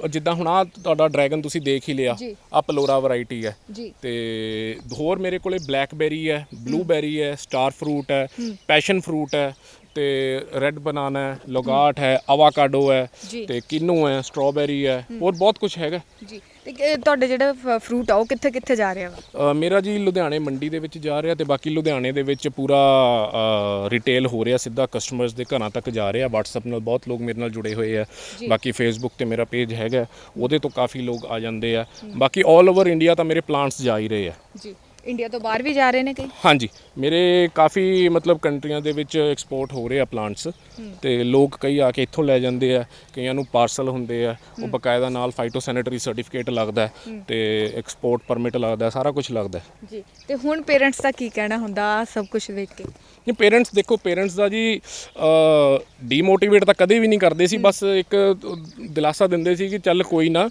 ਜਿੱਦਾਂ ਹੁਣ ਆ ਤੁਹਾਡਾ ਡਰੈਗਨ ਤੁਸੀਂ ਦੇਖ ਹੀ ਲਿਆ, ਆ ਪਲੋਰਾ ਵੈਰਾਈਟੀ ਹੈ, ਤੇ ਹੋਰ ਮੇਰੇ ਕੋਲੇ ਬਲੈਕਬੈਰੀ ਹੈ, ਬਲੂਬੈਰੀ ਹੈ, ਸਟਾਰ ਫਰੂਟ ਹੈ, ਪੈਸ਼ਨ ਫਰੂਟ ਹੈ, ਤੇ ਰੈੱਡ ਬਨਾਨਾ ਹੈ, ਲੋਗਾਟ ਹੈ, ਆਵਾਕਾਡੋ ਹੈ, ਤੇ ਕਿੰਨੂ ਹੈ, ਸਟ੍ਰਾਬੇਰੀ ਹੈ, ਹੋਰ ਬਹੁਤ ਕੁਝ ਹੈਗਾ ਜੀ। ਤੇ ਤੁਹਾਡੇ ਜਿਹੜਾ ਫਰੂਟ ਆ ਉਹ ਕਿੱਥੇ ਜਾ ਰਿਹਾ ਵਾ? ਮੇਰਾ ਜੀ ਲੁਧਿਆਣੇ ਮੰਡੀ ਦੇ ਵਿੱਚ ਜਾ ਰਿਹਾ, ਤੇ ਬਾਕੀ ਲੁਧਿਆਣੇ ਦੇ ਵਿੱਚ ਪੂਰਾ ਰਿਟੇਲ ਹੋ ਰਿਹਾ, ਸਿੱਧਾ ਕਸਟਮਰਸ ਦੇ ਘਰਾਂ ਤੱਕ ਜਾ ਰਿਹਾ। WhatsApp ਨਾਲ ਬਹੁਤ ਲੋਕ ਮੇਰੇ ਨਾਲ ਜੁੜੇ ਹੋਏ ਆ, ਬਾਕੀ Facebook ਤੇ ਮੇਰਾ ਪੇਜ ਹੈਗਾ, ਉਹਦੇ ਤੋਂ ਕਾਫੀ ਲੋਕ ਆ ਜਾਂਦੇ ਆ। ਬਾਕੀ ਆਲ ਓਵਰ ਇੰਡੀਆ ਤਾਂ ਮੇਰੇ ਪਲਾਂਟਸ ਜਾ ਹੀ ਰਹੇ ਆ ਜੀ। ਇੰਡੀਆ ਤੋਂ ਬਾਹਰ ਵੀ ਜਾ ਰਹੇ ਨੇ ਕਈ? ਹਾਂਜੀ, ਮੇਰੇ ਕਾਫੀ ਮਤਲਬ ਕੰਟਰੀਆਂ ਦੇ ਵਿੱਚ ਐਕਸਪੋਰਟ ਹੋ ਰਹੇ ਆ ਪਲਾਂਟਸ, ਤੇ ਲੋਕ ਕਈ ਆ ਕੇ ਇੱਥੋਂ ਲੈ ਜਾਂਦੇ ਆ, ਕਈਆਂ ਨੂੰ ਪਾਰਸਲ ਹੁੰਦੇ ਆ, ਉਹ ਬਕਾਇਦਾ ਨਾਲ ਫਾਈਟੋਸੈਨੇਟਰੀ ਸਰਟੀਫਿਕੇਟ ਲੱਗਦਾ, ਤੇ ਐਕਸਪੋਰਟ ਪਰਮਿਟ ਲੱਗਦਾ, ਸਾਰਾ ਕੁਝ ਲੱਗਦਾ ਜੀ। ਤੇ ਹੁਣ ਪੇਰੈਂਟਸ ਦਾ ਕੀ ਕਹਿਣਾ ਹੁੰਦਾ ਸਭ ਕੁਝ ਵੇਖ ਕੇ? ਨਹੀਂ, ਪੇਰੈਂਟਸ ਦੇਖੋ, ਪੇਰੈਂਟਸ ਦਾ ਜੀ ਡੀਮੋਟੀਵੇਟ ਤਾਂ ਕਦੇ ਵੀ ਨਹੀਂ ਕਰਦੇ ਸੀ, ਬਸ ਇੱਕ ਦਿਲਾਸਾ ਦਿੰਦੇ ਸੀ ਕਿ ਚੱਲ ਕੋਈ ਨਾ,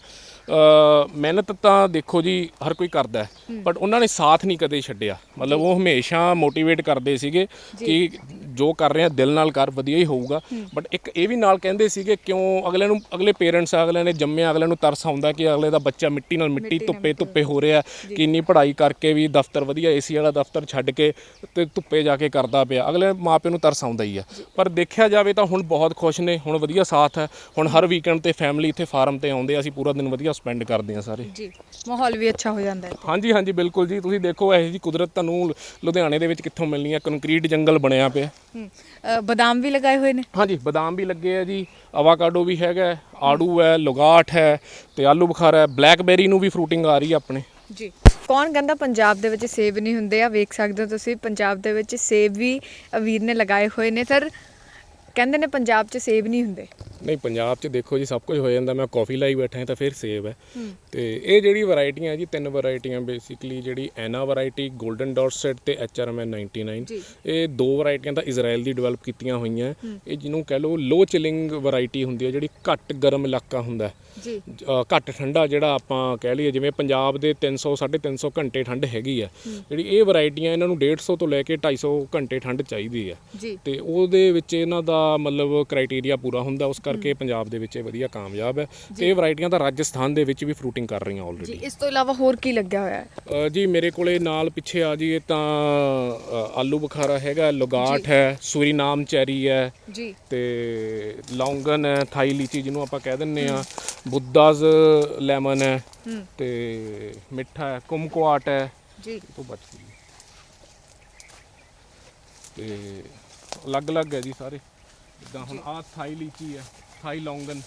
ਮਿਹਨਤ ਤਾਂ ਦੇਖੋ ਜੀ ਹਰ ਕੋਈ ਕਰਦਾ, ਬਟ ਉਹਨਾਂ ਨੇ ਸਾਥ ਨਹੀਂ ਕਦੇ ਛੱਡਿਆ। ਮਤਲਬ ਉਹ ਹਮੇਸ਼ਾ ਮੋਟੀਵੇਟ ਕਰਦੇ ਸੀਗੇ ਕਿ ਜੋ ਕਰ ਰਹੇ ਆ ਦਿਲ ਨਾਲ ਕਰ, ਵਧੀਆ ਹੀ ਹੋਊਗਾ। ਬਟ ਇੱਕ ਇਹ ਵੀ ਨਾਲ ਕਹਿੰਦੇ ਸੀਗੇ, ਕਿਉਂ ਅਗਲੇ ਪੇਰੈਂਟਸ ਅਗਲੇ ਨੇ ਜੰਮਿਆ, ਅਗਲੇ ਨੂੰ ਤਰਸ ਆਉਂਦਾ ਕਿ ਅਗਲੇ ਦਾ ਬੱਚਾ ਮਿੱਟੀ ਨਾਲ ਮਿੱਟੀ, ਧੁੱਪੇ ਹੋ ਰਿਹਾ, ਕਿ ਇੰਨੀ ਪੜ੍ਹਾਈ ਕਰਕੇ ਵੀ ਦਫ਼ਤਰ ਵਧੀਆ AC ਵਾਲਾ ਦਫ਼ਤਰ ਛੱਡ ਕੇ ਤੇ ਧੁੱਪੇ ਜਾ ਕੇ ਕਰਦਾ ਪਿਆ, ਅਗਲੇ ਮਾਂ ਪਿਓ ਨੂੰ ਤਰਸ ਆਉਂਦਾ ਹੀ ਆ। ਪਰ ਦੇਖਿਆ ਜਾਵੇ ਤਾਂ ਹੁਣ ਬਹੁਤ ਖੁਸ਼ ਨੇ, ਹੁਣ ਵਧੀਆ ਸਾਥ ਹੈ। ਹੁਣ ਹਰ ਵੀਕਐਂਡ ਤੇ ਫੈਮਿਲੀ ਇੱਥੇ ਫਾਰਮ ਤੇ ਆਉਂਦੇ ਆ, ਅਸੀਂ ਪੂਰਾ ਦਿਨ ਵਧੀਆ ਸਪੈਂਡ ਕਰਦੇ ਆ ਸਾਰੇ ਜੀ। ਮਾਹੌਲ ਵੀ ਅੱਛਾ ਹੋ ਜਾਂਦਾ ਹੈ। ਹਾਂਜੀ, ਬਿਲਕੁਲ ਜੀ। ਤੁਸੀਂ ਦੇਖੋ ਇਹੋ ਜਿਹੀ ਕੁਦਰਤ ਤੁਹਾਨੂੰ ਲੁਧਿਆਣੇ ਦੇ ਵਿੱਚ ਕਿੱਥੋਂ ਮਿਲਣੀ ਹੈ, ਕੰਕਰੀਟ ਜੰਗਲ ਬਣਿਆ ਪਿਆ। ਬਦਾਮ ਵੀ ਲਗਾਏ ਹੋਏ ਨੇ? ਹਾਂਜੀ, ਬਦਾਮ ਵੀ ਲੱਗੇ ਆ ਜੀ, ਆਵਾਕਾਡੋ ਵੀ ਹੈਗਾ, ਆੜੂ ਹੈ, ਲੋਗਾਟ ਹੈ, ਤੇ ਆਲੂ ਬੁਖਾਰਾ ਹੈ, ਬਲੈਕਬੈਰੀ ਨੂੰ ਵੀ ਫਰੂਟਿੰਗ ਆ ਰਹੀ ਹੈ ਆਪਣੇ ਜੀ। ਕੌਣ ਕਹਿੰਦਾ ਪੰਜਾਬ ਦੇ ਵਿੱਚ ਸੇਬ ਨਹੀਂ ਹੁੰਦੇ ਆ? ਵੇਖ ਸਕਦੇ ਹੋ ਤੁਸੀਂ, ਪੰਜਾਬ ਦੇ ਵਿੱਚ ਸੇਬ ਵੀ ਵੀਰ ਨੇ ਲਗਾਏ ਹੋਏ ਨੇ। ਸਰ, ਕਹਿੰਦੇ ਨੇ ਪੰਜਾਬ 'ਚ ਸੇਬ ਨਹੀਂ ਹੁੰਦੇ। ਨਹੀਂ, ਪੰਜਾਬ 'ਚ ਦੇਖੋ ਜੀ ਸਭ ਕੁਝ ਹੋ ਜਾਂਦਾ। ਮੈਂ ਕਾਫੀ ਲਾਈ ਬੈਠਾ ਤਾਂ ਫਿਰ ਸੇਬ ਹੈ। ਤੇ ਇਹ ਜਿਹੜੀ ਵੈਰਾਈਟੀਆਂ ਜੀ, 3 ਵੈਰਾਈਟੀਆਂ ਬੇਸਿਕਲੀ, ਜਿਹੜੀ ਐਨਾ ਵੈਰਾਈਟੀ, ਗੋਲਡਨ ਡਾਟਸੈਟ ਤੇ HRMN 99, ਇਹ 2 ਵੈਰਾਈਟੀਆਂ ਤਾਂ ਇਜ਼ਰਾਈਲ ਦੀ ਡਿਵੈਲਪ ਕੀਤੀਆਂ ਹੋਈਆਂ। ਇਹ ਜਿਹਨੂੰ ਕਹਿ ਲਓ ਲੋ ਚਿਲਿੰਗ ਵੈਰਾਈਟੀ ਹੁੰਦੀ ਹੈ, ਜਿਹੜੀ ਘੱਟ ਗਰਮ ਇਲਾਕਾ ਹੁੰਦਾ ਜੀ, ਘੱਟ ਠੰਡਾ, ਜਿਹੜਾ ਆਪਾਂ ਕਹਿ ਲਈਏ ਜਿਵੇਂ ਪੰਜਾਬ ਦੇ 300-350 ਘੰਟੇ ਠੰਡ ਹੈਗੀ ਆ, ਜਿਹੜੀ ਇਹ ਵੈਰਾਈਟੀਆਂ ਇਹਨਾਂ ਨੂੰ 150 ਤੋਂ ਲੈ ਕੇ 250 ਘੰਟੇ ਠੰਡ ਚਾਹੀਦੀ ਆ, ਤੇ ਉਹਦੇ ਵਿੱਚ ਇਹਨਾਂ ਦਾ ਮਤਲਬ ਕ੍ਰਾਈਟੇਰੀਆ ਪੂਰਾ ਹੁੰਦਾ, ਉਸ ਕਰਕੇ ਪੰਜਾਬ ਦੇ ਵਿੱਚ ਇਹ ਵਧੀਆ ਕਾਮਯਾਬ ਹੈ। ਤੇ ਇਹ ਵੈਰਾਈਟੀਆਂ ਤਾਂ ਰਾਜਸਥਾਨ ਦੇ ਵਿੱਚ ਵੀ ਫਰੂਟਿੰਗ ਕਰ ਰਹੀਆਂ ਆਲਰੇਡੀ। ਇਸ ਤੋਂ ਇਲਾਵਾ ਹੋਰ ਕੀ ਲੱਗਿਆ ਹੋਇਆ ਹੈ ਜੀ? ਮੇਰੇ ਕੋਲੇ ਨਾਲ ਪਿੱਛੇ ਆ ਜਾਈਏ ਤਾਂ ਆਲੂ ਬੁਖਾਰਾ ਹੈਗਾ, ਲੋਗਾਟ ਹੈ, ਸੂਰੀਨਾਮ ਚੈਰੀ ਹੈ ਜੀ, ਤੇ ਲੌਂਗਨ ਹੈ, ਥਾਈ ਲੀਚੀ ਜਿਹਨੂੰ ਆਪਾਂ ਕਹਿ ਦਿੰਦੇ ਆ, ਬੁੱਧਾਜ਼ ਲੈਮਨ ਹੈ, ਤੇ ਮਿੱਠਾ ਹੈ, ਕੁਮਕੁਆਟ ਹੈ ਜੀ, ਤੋਂ ਬਚ ਗਈ, ਤੇ ਅਲੱਗ-ਅਲੱਗ ਹੈ ਜੀ ਸਾਰੇ। ਜਿੱਦਾਂ ਹੁਣ ਆਹ ਥਾਈ ਲੀਚੀ ਹੈ, ਥਾਈ ਲੌਂਗਨ,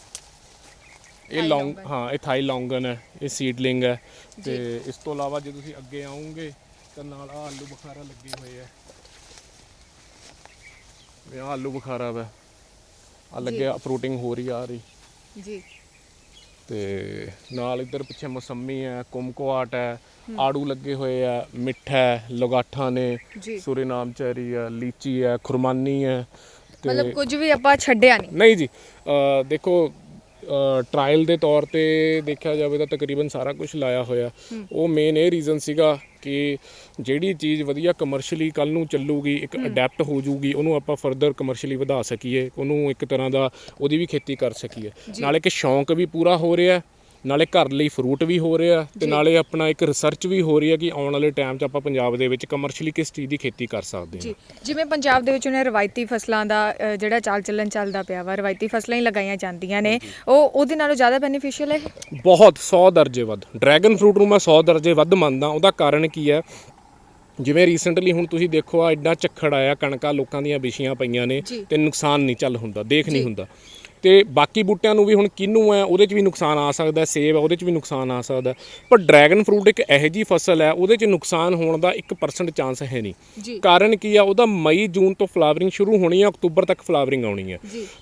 ਇਹ ਇਹ ਥਾਈ ਲੌਂਗਨ ਹੈ, ਇਹ ਸੀਡਲਿੰਗ ਹੈ। ਤੇ ਇਸ ਤੋਂ ਇਲਾਵਾ ਜੇ ਤੁਸੀਂ ਅੱਗੇ ਆਉਂਗੇ ਤਾਂ ਨਾਲ ਆਹ ਆਲੂ ਬੁਖਾਰਾ ਲੱਗੇ ਹੋਏ ਆ, ਇਹ ਆਲੂ ਬੁਖਾਰਾ ਵਾ ਆ ਲੱਗਿਆ ਫਰੂਟਿੰਗ ਹੋ ਰਹੀ ਆ ਰਹੀ ਜੀ। ਤੇ ਨਾਲ ਇੱਧਰ ਪਿੱਛੇ ਮੌਸੰਮੀ ਹੈ, ਕੁਮਕੁਆਟ ਹੈ, ਆੜੂ ਲੱਗੇ ਹੋਏ ਆ, ਮਿੱਠਾ ਹੈ, ਲਗਾਠਾਂ ਨੇ, ਸੁਰੀਨਾਮ ਚੈਰੀ ਹੈ, ਲੀਚੀ ਹੈ, ਖੁਰਮਾਨੀ ਹੈ। ਮਤਲਬ ਕੁਝ ਵੀ ਆਪਾਂ ਛੱਡਿਆ ਨਹੀਂ ਜੀ। ਦੇਖੋ ਟਰਾਇਲ ਦੇ ਤੌਰ ਤੇ ਦੇਖਿਆ ਜਾਵੇ ਤਾਂ ਤਕਰੀਬਨ ਸਾਰਾ ਕੁਝ ਲਾਇਆ ਹੋਇਆ। ਉਹ ਮੇਨ ਇਹ ਰੀਜ਼ਨ ਸੀਗਾ ਕਿ ਜਿਹੜੀ ਚੀਜ਼ ਵਧੀਆ ਕਮਰਸ਼ੀਅਲੀ ਕੱਲ ਨੂੰ ਚੱਲੂਗੀ, ਇੱਕ ਅਡੈਪਟ ਹੋ ਜੂਗੀ, ਉਹਨੂੰ ਆਪਾਂ ਫਰਦਰ ਕਮਰਸ਼ੀਅਲੀ ਵਧਾ ਸਕੀਏ, ਉਹਨੂੰ ਇੱਕ ਤਰ੍ਹਾਂ ਦਾ ਉਹਦੀ ਵੀ ਖੇਤੀ ਕਰ ਸਕੀਏ। ਨਾਲੇ ਕਿ ਸ਼ੌਂਕ ਵੀ ਪੂਰਾ ਹੋ ਰਿਹਾ, ਨਾਲੇ ਘਰ ਲਈ ਫਰੂਟ ਵੀ ਹੋ ਰਿਹਾ, ਤੇ ਨਾਲੇ ਆਪਣਾ ਇੱਕ ਰਿਸਰਚ ਵੀ ਹੋ ਰਹੀ ਹੈ ਕਿ ਆਉਣ ਵਾਲੇ ਟਾਈਮ 'ਚ ਆਪਾਂ ਪੰਜਾਬ ਦੇ ਵਿੱਚ ਕਮਰਸ਼ੀਅਲੀ ਕਿਸ ਚੀਜ਼ ਦੀ ਖੇਤੀ ਕਰ ਸਕਦੇ ਹਾਂ। ਜਿਵੇਂ ਪੰਜਾਬ ਦੇ ਵਿੱਚ ਉਹਨੇ ਰਵਾਇਤੀ ਫਸਲਾਂ ਦਾ ਜਿਹੜਾ ਚਾਲ ਚੱਲਣ ਚੱਲਦਾ ਪਿਆ ਵਾ, ਰਵਾਇਤੀ ਫਸਲਾਂ ਹੀ ਲਗਾਈਆਂ ਜਾਂਦੀਆਂ ਨੇ, ਉਹਦੇ ਨਾਲੋਂ ਜ਼ਿਆਦਾ ਬੈਨੀਫੀਸ਼ੀਅਲ ਹੈ ਬਹੁਤ 100 ਦਰਜੇ ਵੱਧ। ਡਰੈਗਨ ਫਰੂਟ ਨੂੰ ਮੈਂ 100 ਦਰਜੇ ਵੱਧ ਮੰਨਦਾ। ਉਹਦਾ ਕਾਰਨ ਕੀ ਹੈ, ਜਿਵੇਂ ਰੀਸੈਂਟਲੀ ਹੁਣ ਤੁਸੀਂ ਦੇਖੋ ਆ ਐਡਾ ਝੱਖੜ ਆਇਆ, ਕਣਕਾਂ ਲੋਕਾਂ ਦੀਆਂ ਵਿਛੀਆਂ ਪਈਆਂ ਨੇ ਤੇ ਨੁਕਸਾਨ ਨਹੀਂ ਚੱਲ ਹੁੰਦਾ, ਦੇਖ ਨਹੀਂ ਹੁੰਦਾ। ਤੇ ਬਾਕੀ ਬੂਟਿਆਂ ਨੂੰ ਵੀ ਹੁਣ ਕਿੰਨੂ ਹੈ ਉਹਦੇ 'ਚ ਵੀ ਨੁਕਸਾਨ ਆ ਸਕਦਾ, ਸੇਬ ਹੈ ਉਹਦੇ 'ਚ ਵੀ ਨੁਕਸਾਨ ਆ ਸਕਦਾ, ਪਰ ਡਰੈਗਨ ਫਰੂਟ ਇੱਕ ਇਹੋ ਜਿਹੀ ਫਸਲ ਹੈ ਉਹਦੇ 'ਚ ਨੁਕਸਾਨ ਹੋਣ ਦਾ 1% ਚਾਂਸ ਹੈ ਨਹੀਂ। ਕਾਰਨ ਕੀ ਆ, ਉਹਦਾ ਮਈ ਜੂਨ ਤੋਂ ਫਲਾਵਰਿੰਗ ਸ਼ੁਰੂ ਹੋਣੀ ਹੈ, ਅਕਤੂਬਰ ਤੱਕ ਫਲਾਵਰਿੰਗ ਆਉਣੀ ਹੈ,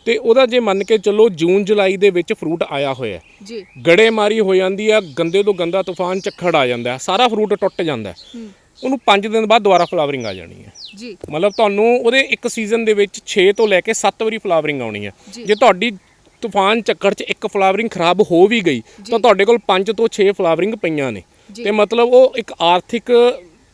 ਤੇ ਉਹਦਾ ਜੇ ਮੰਨ ਕੇ ਚੱਲੋ ਜੂਨ ਜੁਲਾਈ ਦੇ ਵਿੱਚ ਫਰੂਟ ਆਇਆ ਹੋਇਆ, ਗੜੇਮਾਰੀ ਹੋ ਜਾਂਦੀ ਆ, ਗੰਦੇ ਤੋਂ ਗੰਦਾ ਤੂਫਾਨ ਝੱਖੜ ਆ ਜਾਂਦਾ, ਸਾਰਾ ਫਰੂਟ ਟੁੱਟ ਜਾਂਦਾ, ਉਹਨੂੰ 5 ਦਿਨ ਬਾਅਦ ਦੁਬਾਰਾ ਫਲਾਵਰਿੰਗ ਆ ਜਾਣੀ ਹੈ। ਮਤਲਬ ਤੁਹਾਨੂੰ ਉਹਦੇ ਇੱਕ ਸੀਜ਼ਨ ਦੇ ਵਿੱਚ 6 ਤੋਂ ਲੈ ਕੇ 7 ਵਾਰੀ ਫਲਾਵਰਿੰਗ ਆਉਣੀ ਹੈ। ਜੇ ਤੁਹਾਡੀ ਤੂਫਾਨ ਚੱਕਰ 'ਚ ਇੱਕ ਫਲਾਵਰਿੰਗ ਖਰਾਬ ਹੋ ਵੀ ਗਈ ਤਾਂ ਤੁਹਾਡੇ ਕੋਲ 5 ਤੋਂ 6 ਫਲਾਵਰਿੰਗ ਪਈਆਂ ਨੇ, ਤੇ ਮਤਲਬ ਉਹ ਇੱਕ ਆਰਥਿਕ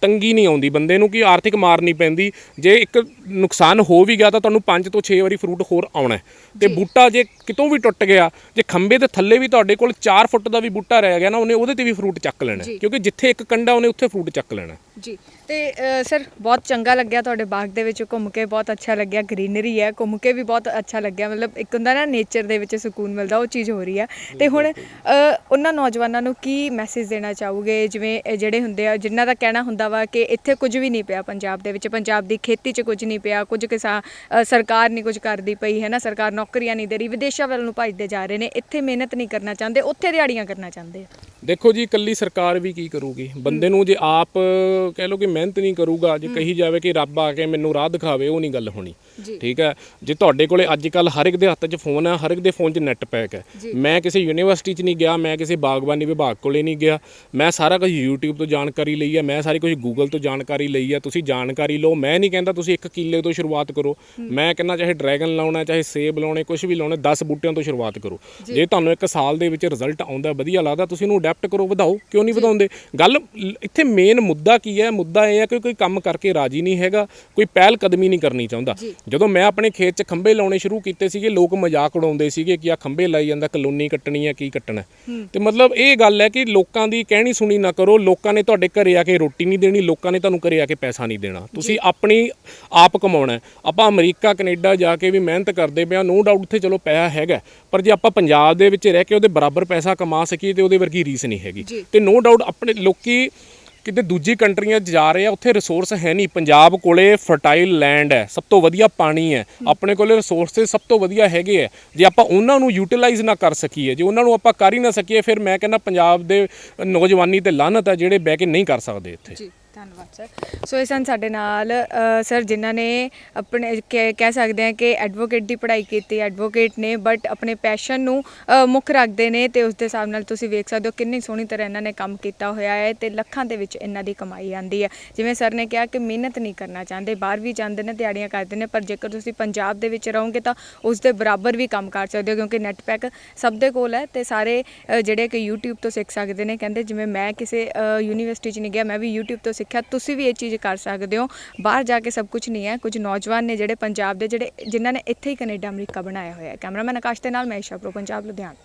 ਤੰਗੀ ਨਹੀਂ ਆਉਂਦੀ ਬੰਦੇ ਨੂੰ, ਕਿ ਆਰਥਿਕ ਮਾਰ ਨਹੀਂ ਪੈਂਦੀ। ਜੇ ਇੱਕ ਨੁਕਸਾਨ ਹੋ ਵੀ ਗਿਆ ਤਾਂ ਤੁਹਾਨੂੰ 5 ਤੋਂ 6 ਵਾਰੀ ਫਰੂਟ ਹੋਰ ਆਉਣਾ, ਤੇ ਬੂਟਾ ਜੇ ਕਿਤੋਂ ਵੀ ਟੁੱਟ ਗਿਆ, ਜੇ ਖੰਭੇ ਦੇ ਥੱਲੇ ਵੀ ਤੁਹਾਡੇ ਕੋਲ 4 ਫੁੱਟ ਦਾ ਵੀ ਬੂਟਾ ਰਹਿ ਗਿਆ ਨਾ, ਉਹਨੇ ਉਹਦੇ ਤੇ ਵੀ ਫਰੂਟ ਚੱਕ ਲੈਣਾ, ਕਿਉਂਕਿ ਜਿੱਥੇ ਇੱਕ ਕੰਡਾ ਉਹਨੇ ਉੱਥੇ ਫਰੂਟ ਚੱਕ ਲੈਣਾ ਜੀ। ਤੇ ਸਰ ਬਹੁਤ ਚੰਗਾ ਲੱਗਿਆ ਤੁਹਾਡੇ ਬਾਗ ਦੇ ਵਿੱਚ ਘੁੰਮ ਕੇ, ਬਹੁਤ ਅੱਛਾ ਲੱਗਿਆ, ਗ੍ਰੀਨਰੀ ਹੈ, ਘੁੰਮ ਕੇ ਵੀ ਬਹੁਤ ਅੱਛਾ ਲੱਗਿਆ। ਮਤਲਬ ਇੱਕ ਹੁੰਦਾ ਨਾ ਨੇਚਰ ਦੇ ਵਿੱਚ ਸਕੂਨ ਮਿਲਦਾ, ਉਹ ਚੀਜ਼ ਹੋ ਰਹੀ ਹੈ। ਤੇ ਹੁਣ ਉਹਨਾਂ ਨੌਜਵਾਨਾਂ ਨੂੰ ਕੀ ਮੈਸੇਜ ਦੇਣਾ ਚਾਹੋਗੇ, ਜਿਵੇਂ ਜਿਹੜੇ ਹੁੰਦੇ ਆ ਜਿਨ੍ਹਾਂ ਦਾ ਕਹਿਣਾ ਹੁੰਦਾ ਵਾ ਕਿ ਇੱਥੇ ਕੁਝ ਵੀ ਨਹੀਂ ਪਿਆ ਪੰਜਾਬ ਦੇ ਵਿੱਚ, ਪੰਜਾਬ ਦੀ ਖੇਤੀ 'ਚ ਕੁਝ ਨਹੀਂ ਪਿਆ, ਕੁਝ ਸਰਕਾਰ ਨਹੀਂ ਕੁਝ ਕਰਦੀ ਪਈ ਹੈ ਨਾ, ਸਰਕਾਰ ਨੌਕਰੀਆਂ ਨਹੀਂ ਦੇ ਰਹੀ, ਵਿਦੇਸ਼ਾਂ ਵੱਲ ਨੂੰ ਭੱਜਦੇ ਜਾ ਰਹੇ ਨੇ, ਇੱਥੇ ਮਿਹਨਤ ਨਹੀਂ ਕਰਨਾ ਚਾਹੁੰਦੇ, ਉੱਥੇ ਦਿਹਾੜੀਆਂ ਕਰਨਾ ਚਾਹੁੰਦੇ ਆ। ਦੇਖੋ ਜੀ, ਇਕੱਲੀ ਸਰਕਾਰ ਵੀ ਕੀ ਕਰੂਗੀ, ਬੰਦੇ ਨੂੰ ਜੇ ਆਪ ਕਹਿ ਲਓ ਕਿ ਮਿਹਨਤ ਨਹੀਂ ਕਰੂਗਾ, ਜੇ ਕਹੀ ਜਾਵੇ ਕਿ ਰੱਬ ਆ ਕੇ ਮੈਨੂੰ ਰਾਹ ਦਿਖਾਵੇ, ਉਹ ਨਹੀਂ ਗੱਲ ਹੋਣੀ। ਠੀਕ ਹੈ, ਜੇ ਤੁਹਾਡੇ ਕੋਲੇ ਅੱਜ ਕੱਲ੍ਹ ਹਰ ਇੱਕ ਦੇ ਹੱਥ 'ਚ ਫੋਨ ਹੈ, ਹਰ ਇੱਕ ਦੇ ਫੋਨ 'ਚ ਨੈੱਟ ਪੈਕ ਹੈ। ਮੈਂ ਕਿਸੇ ਯੂਨੀਵਰਸਿਟੀ 'ਚ ਨਹੀਂ ਗਿਆ, ਮੈਂ ਕਿਸੇ ਬਾਗਬਾਨੀ ਵਿਭਾਗ ਕੋਲੇ ਨਹੀਂ ਗਿਆ, ਮੈਂ ਸਾਰਾ ਕੁਝ YouTube ਤੋਂ ਜਾਣਕਾਰੀ ਲਈ ਹੈ, ਮੈਂ ਸਾਰੀ ਕੁਝ Google ਤੋਂ ਜਾਣਕਾਰੀ ਲਈ ਹੈ। ਤੁਸੀਂ ਜਾਣਕਾਰੀ ਲਓ, ਮੈਂ ਨਹੀਂ ਕਹਿੰਦਾ ਤੁਸੀਂ 1 ਕਿੱਲੇ ਤੋਂ ਸ਼ੁਰੂਆਤ ਕਰੋ, ਮੈਂ ਕਹਿੰਦਾ ਚਾਹੇ ਡਰੈਗਨ ਲਾਉਣਾ, ਚਾਹੇ ਸੇਬ ਲਾਉਣੇ, ਕੁਝ ਵੀ ਲਾਉਣਾ, 10 ਬੂਟਿਆਂ ਤੋਂ ਸ਼ੁਰੂਆਤ ਕਰੋ। ਜੇ ਤੁਹਾਨੂੰ 1 ਸਾਲ ਦੇ ਵਿੱਚ ਰਿਜ਼ਲਟ ਆਉਂਦਾ, ਵਧੀਆ ਲੱਗਦਾ, ਤੁਸੀਂ ਉਹਨੂੰ ਅਡੈਪਟ ਕਰੋ, ਵਧਾਓ, ਕਿਉਂ ਨਹੀਂ ਵਧਾਉਂਦੇ। ਗੱਲ ਇੱਥੇ ਮੇਨ ਮੁੱਦਾ ਕੀ ਹੈ, ਮੁੱਦਾ ਇਹ ਹੈ ਕਿ ਕੋਈ ਕੰਮ ਕਰਕੇ ਰਾਜੀ ਨਹੀਂ ਹੈਗਾ, ਕੋਈ ਪਹਿਲ ਕਦਮੀ ਨਹੀਂ ਕਰਨੀ ਚਾਹੁੰਦਾ। ਜਦੋਂ ਮੈਂ ਆਪਣੇ ਖੇਤ 'ਚ ਖੰਭੇ ਲਾਉਣੇ ਸ਼ੁਰੂ ਕੀਤੇ ਸੀਗੇ, ਲੋਕ ਮਜ਼ਾਕ ਉਡਾਉਂਦੇ ਸੀਗੇ ਕਿ ਆ ਖੰਭੇ ਲਾਈ ਜਾਂਦਾ, ਕਲੋਨੀ ਕੱਟਣੀ ਹੈ, ਕੀ ਕੱਟਣਾ। ਤੇ ਮਤਲਬ ਇਹ ਗੱਲ ਹੈ ਕਿ ਲੋਕਾਂ ਦੀ ਕਹਿਣੀ ਸੁਣੀ ਨਾ ਕਰੋ। ਲੋਕਾਂ ਨੇ ਤੁਹਾਡੇ ਘਰੇ ਆ ਕੇ ਰੋਟੀ ਨਹੀਂ ਦੇਣੀ, ਲੋਕਾਂ ਨੇ ਤੁਹਾਨੂੰ ਘਰੇ ਆ ਕੇ ਪੈਸਾ ਨਹੀਂ ਦੇਣਾ, ਤੁਸੀਂ ਆਪਣੀ ਆਪ ਕਮਾਉਣਾ। ਆਪਾਂ ਅਮਰੀਕਾ ਕੈਨੇਡਾ ਜਾ ਕੇ ਵੀ ਮਿਹਨਤ ਕਰਦੇ ਪਏ, ਨੋ ਡਾਊਟ ਉੱਥੇ ਚਲੋ ਪੈਸਾ ਹੈਗਾ, ਪਰ ਜੇ ਆਪਾਂ ਪੰਜਾਬ ਦੇ ਵਿੱਚ ਰਹਿ ਕੇ ਉਹਦੇ ਬਰਾਬਰ ਪੈਸਾ ਕਮਾ ਸਕੀਏ ਤੇ ਉਹਦੇ ਵਰਗੀ ਰੀਸ ਨਹੀਂ ਹੈਗੀ। ਤੇ ਨੋ ਡਾਊਟ ਆਪਣੇ ਲੋਕੀ ਕਿਤੇ ਦੂਜੀ ਕੰਟਰੀਆਂ 'ਚ ਜਾ ਰਹੇ ਆ, ਉੱਥੇ ਰਿਸੋਰਸ ਹੈ ਨਹੀਂ। ਪੰਜਾਬ ਕੋਲੇ ਫਰਟਾਈਲ ਲੈਂਡ ਹੈ, ਸਭ ਤੋਂ ਵਧੀਆ ਪਾਣੀ ਹੈ, ਆਪਣੇ ਕੋਲੇ ਰਿਸੋਰਸਿਸ ਸਭ ਤੋਂ ਵਧੀਆ ਹੈਗੇ ਆ। ਜੇ ਆਪਾਂ ਉਹਨਾਂ ਨੂੰ ਯੂਟਿਲਾਈਜ਼ ਨਾ ਕਰ ਸਕੀਏ, ਜੇ ਉਹਨਾਂ ਨੂੰ ਆਪਾਂ ਕਰ ਹੀ ਨਾ ਸਕੀਏ, ਫਿਰ ਮੈਂ ਕਹਿੰਦਾ ਪੰਜਾਬ ਦੇ ਨੌਜਵਾਨੀ ਤੇ ਲਾਹਨਤ ਹੈ ਜਿਹੜੇ ਬਹਿ ਕੇ ਨਹੀਂ ਕਰ ਸਕਦੇ ਇੱਥੇ। ਧੰਨਵਾਦ ਸਰ। ਸੋ ਇਹ ਸਨ ਸਾਡੇ ਨਾਲ ਸਰ ਜਿਨ੍ਹਾਂ ਨੇ ਆਪਣੇ ਕਹਿ ਸਕਦੇ ਹਾਂ ਕਿ ਐਡਵੋਕੇਟ ਦੀ ਪੜ੍ਹਾਈ ਕੀਤੀ, ਐਡਵੋਕੇਟ ਨੇ ਬਟ ਆਪਣੇ ਪੈਸ਼ਨ ਨੂੰ ਮੁੱਖ ਰੱਖਦੇ ਨੇ, ਅਤੇ ਉਸ ਦੇ ਹਿਸਾਬ ਨਾਲ ਤੁਸੀਂ ਵੇਖ ਸਕਦੇ ਹੋ ਕਿੰਨੀ ਸੋਹਣੀ ਤਰ੍ਹਾਂ ਇਹਨਾਂ ਨੇ ਕੰਮ ਕੀਤਾ ਹੋਇਆ ਹੈ, ਅਤੇ ਲੱਖਾਂ ਦੇ ਵਿੱਚ ਇਹਨਾਂ ਦੀ ਕਮਾਈ ਆਉਂਦੀ ਹੈ। ਜਿਵੇਂ ਸਰ ਨੇ ਕਿਹਾ ਕਿ ਮਿਹਨਤ ਨਹੀਂ ਕਰਨਾ ਚਾਹੁੰਦੇ, ਬਾਹਰ ਵੀ ਜਾਂਦੇ ਨੇ, ਦਿਹਾੜੀਆਂ ਕਰਦੇ ਨੇ, ਪਰ ਜੇਕਰ ਤੁਸੀਂ ਪੰਜਾਬ ਦੇ ਵਿੱਚ ਰਹੋਗੇ ਤਾਂ ਉਸ ਦੇ ਬਰਾਬਰ ਵੀ ਕੰਮ ਕਰ ਸਕਦੇ ਹੋ, ਕਿਉਂਕਿ ਨੈੱਟ ਪੈਕ ਸਭ ਦੇ ਕੋਲ ਹੈ, ਅਤੇ ਸਾਰੇ ਜਿਹੜੇ ਕਿ YouTube ਤੋਂ ਸਿੱਖ ਸਕਦੇ ਨੇ। ਕਹਿੰਦੇ ਜਿਵੇਂ ਮੈਂ ਕਿਸੇ ਯੂਨੀਵਰਸਿਟੀ 'ਚ ਨਹੀਂ ਗਿਆ, ਮੈਂ ਵੀ YouTube ਤੋਂ ਸਿੱਖਿਆ, ਤੁਸੀਂ ਵੀ ਇਹ ਚੀਜ਼ ਕਰ ਸਕਦੇ ਹੋ। ਬਾਹਰ ਜਾ ਕੇ ਸਭ ਕੁਝ ਨਹੀਂ ਹੈ। ਕੁਝ ਨੌਜਵਾਨ ਨੇ ਜਿਹੜੇ ਪੰਜਾਬ ਦੇ, ਜਿਨ੍ਹਾਂ ਨੇ ਇੱਥੇ ਹੀ ਕੈਨੇਡਾ ਅਮਰੀਕਾ ਬਣਾਇਆ ਹੋਇਆ ਹੈ। ਕੈਮਰਾਮੈਨ ਆਕਾਸ਼ ਦੇ ਨਾਲ ਮੈਂ ਈਸ਼ਾ ਪ੍ਰੋ, ਪੰਜਾਬ, ਲੁਧਿਆਣਾ।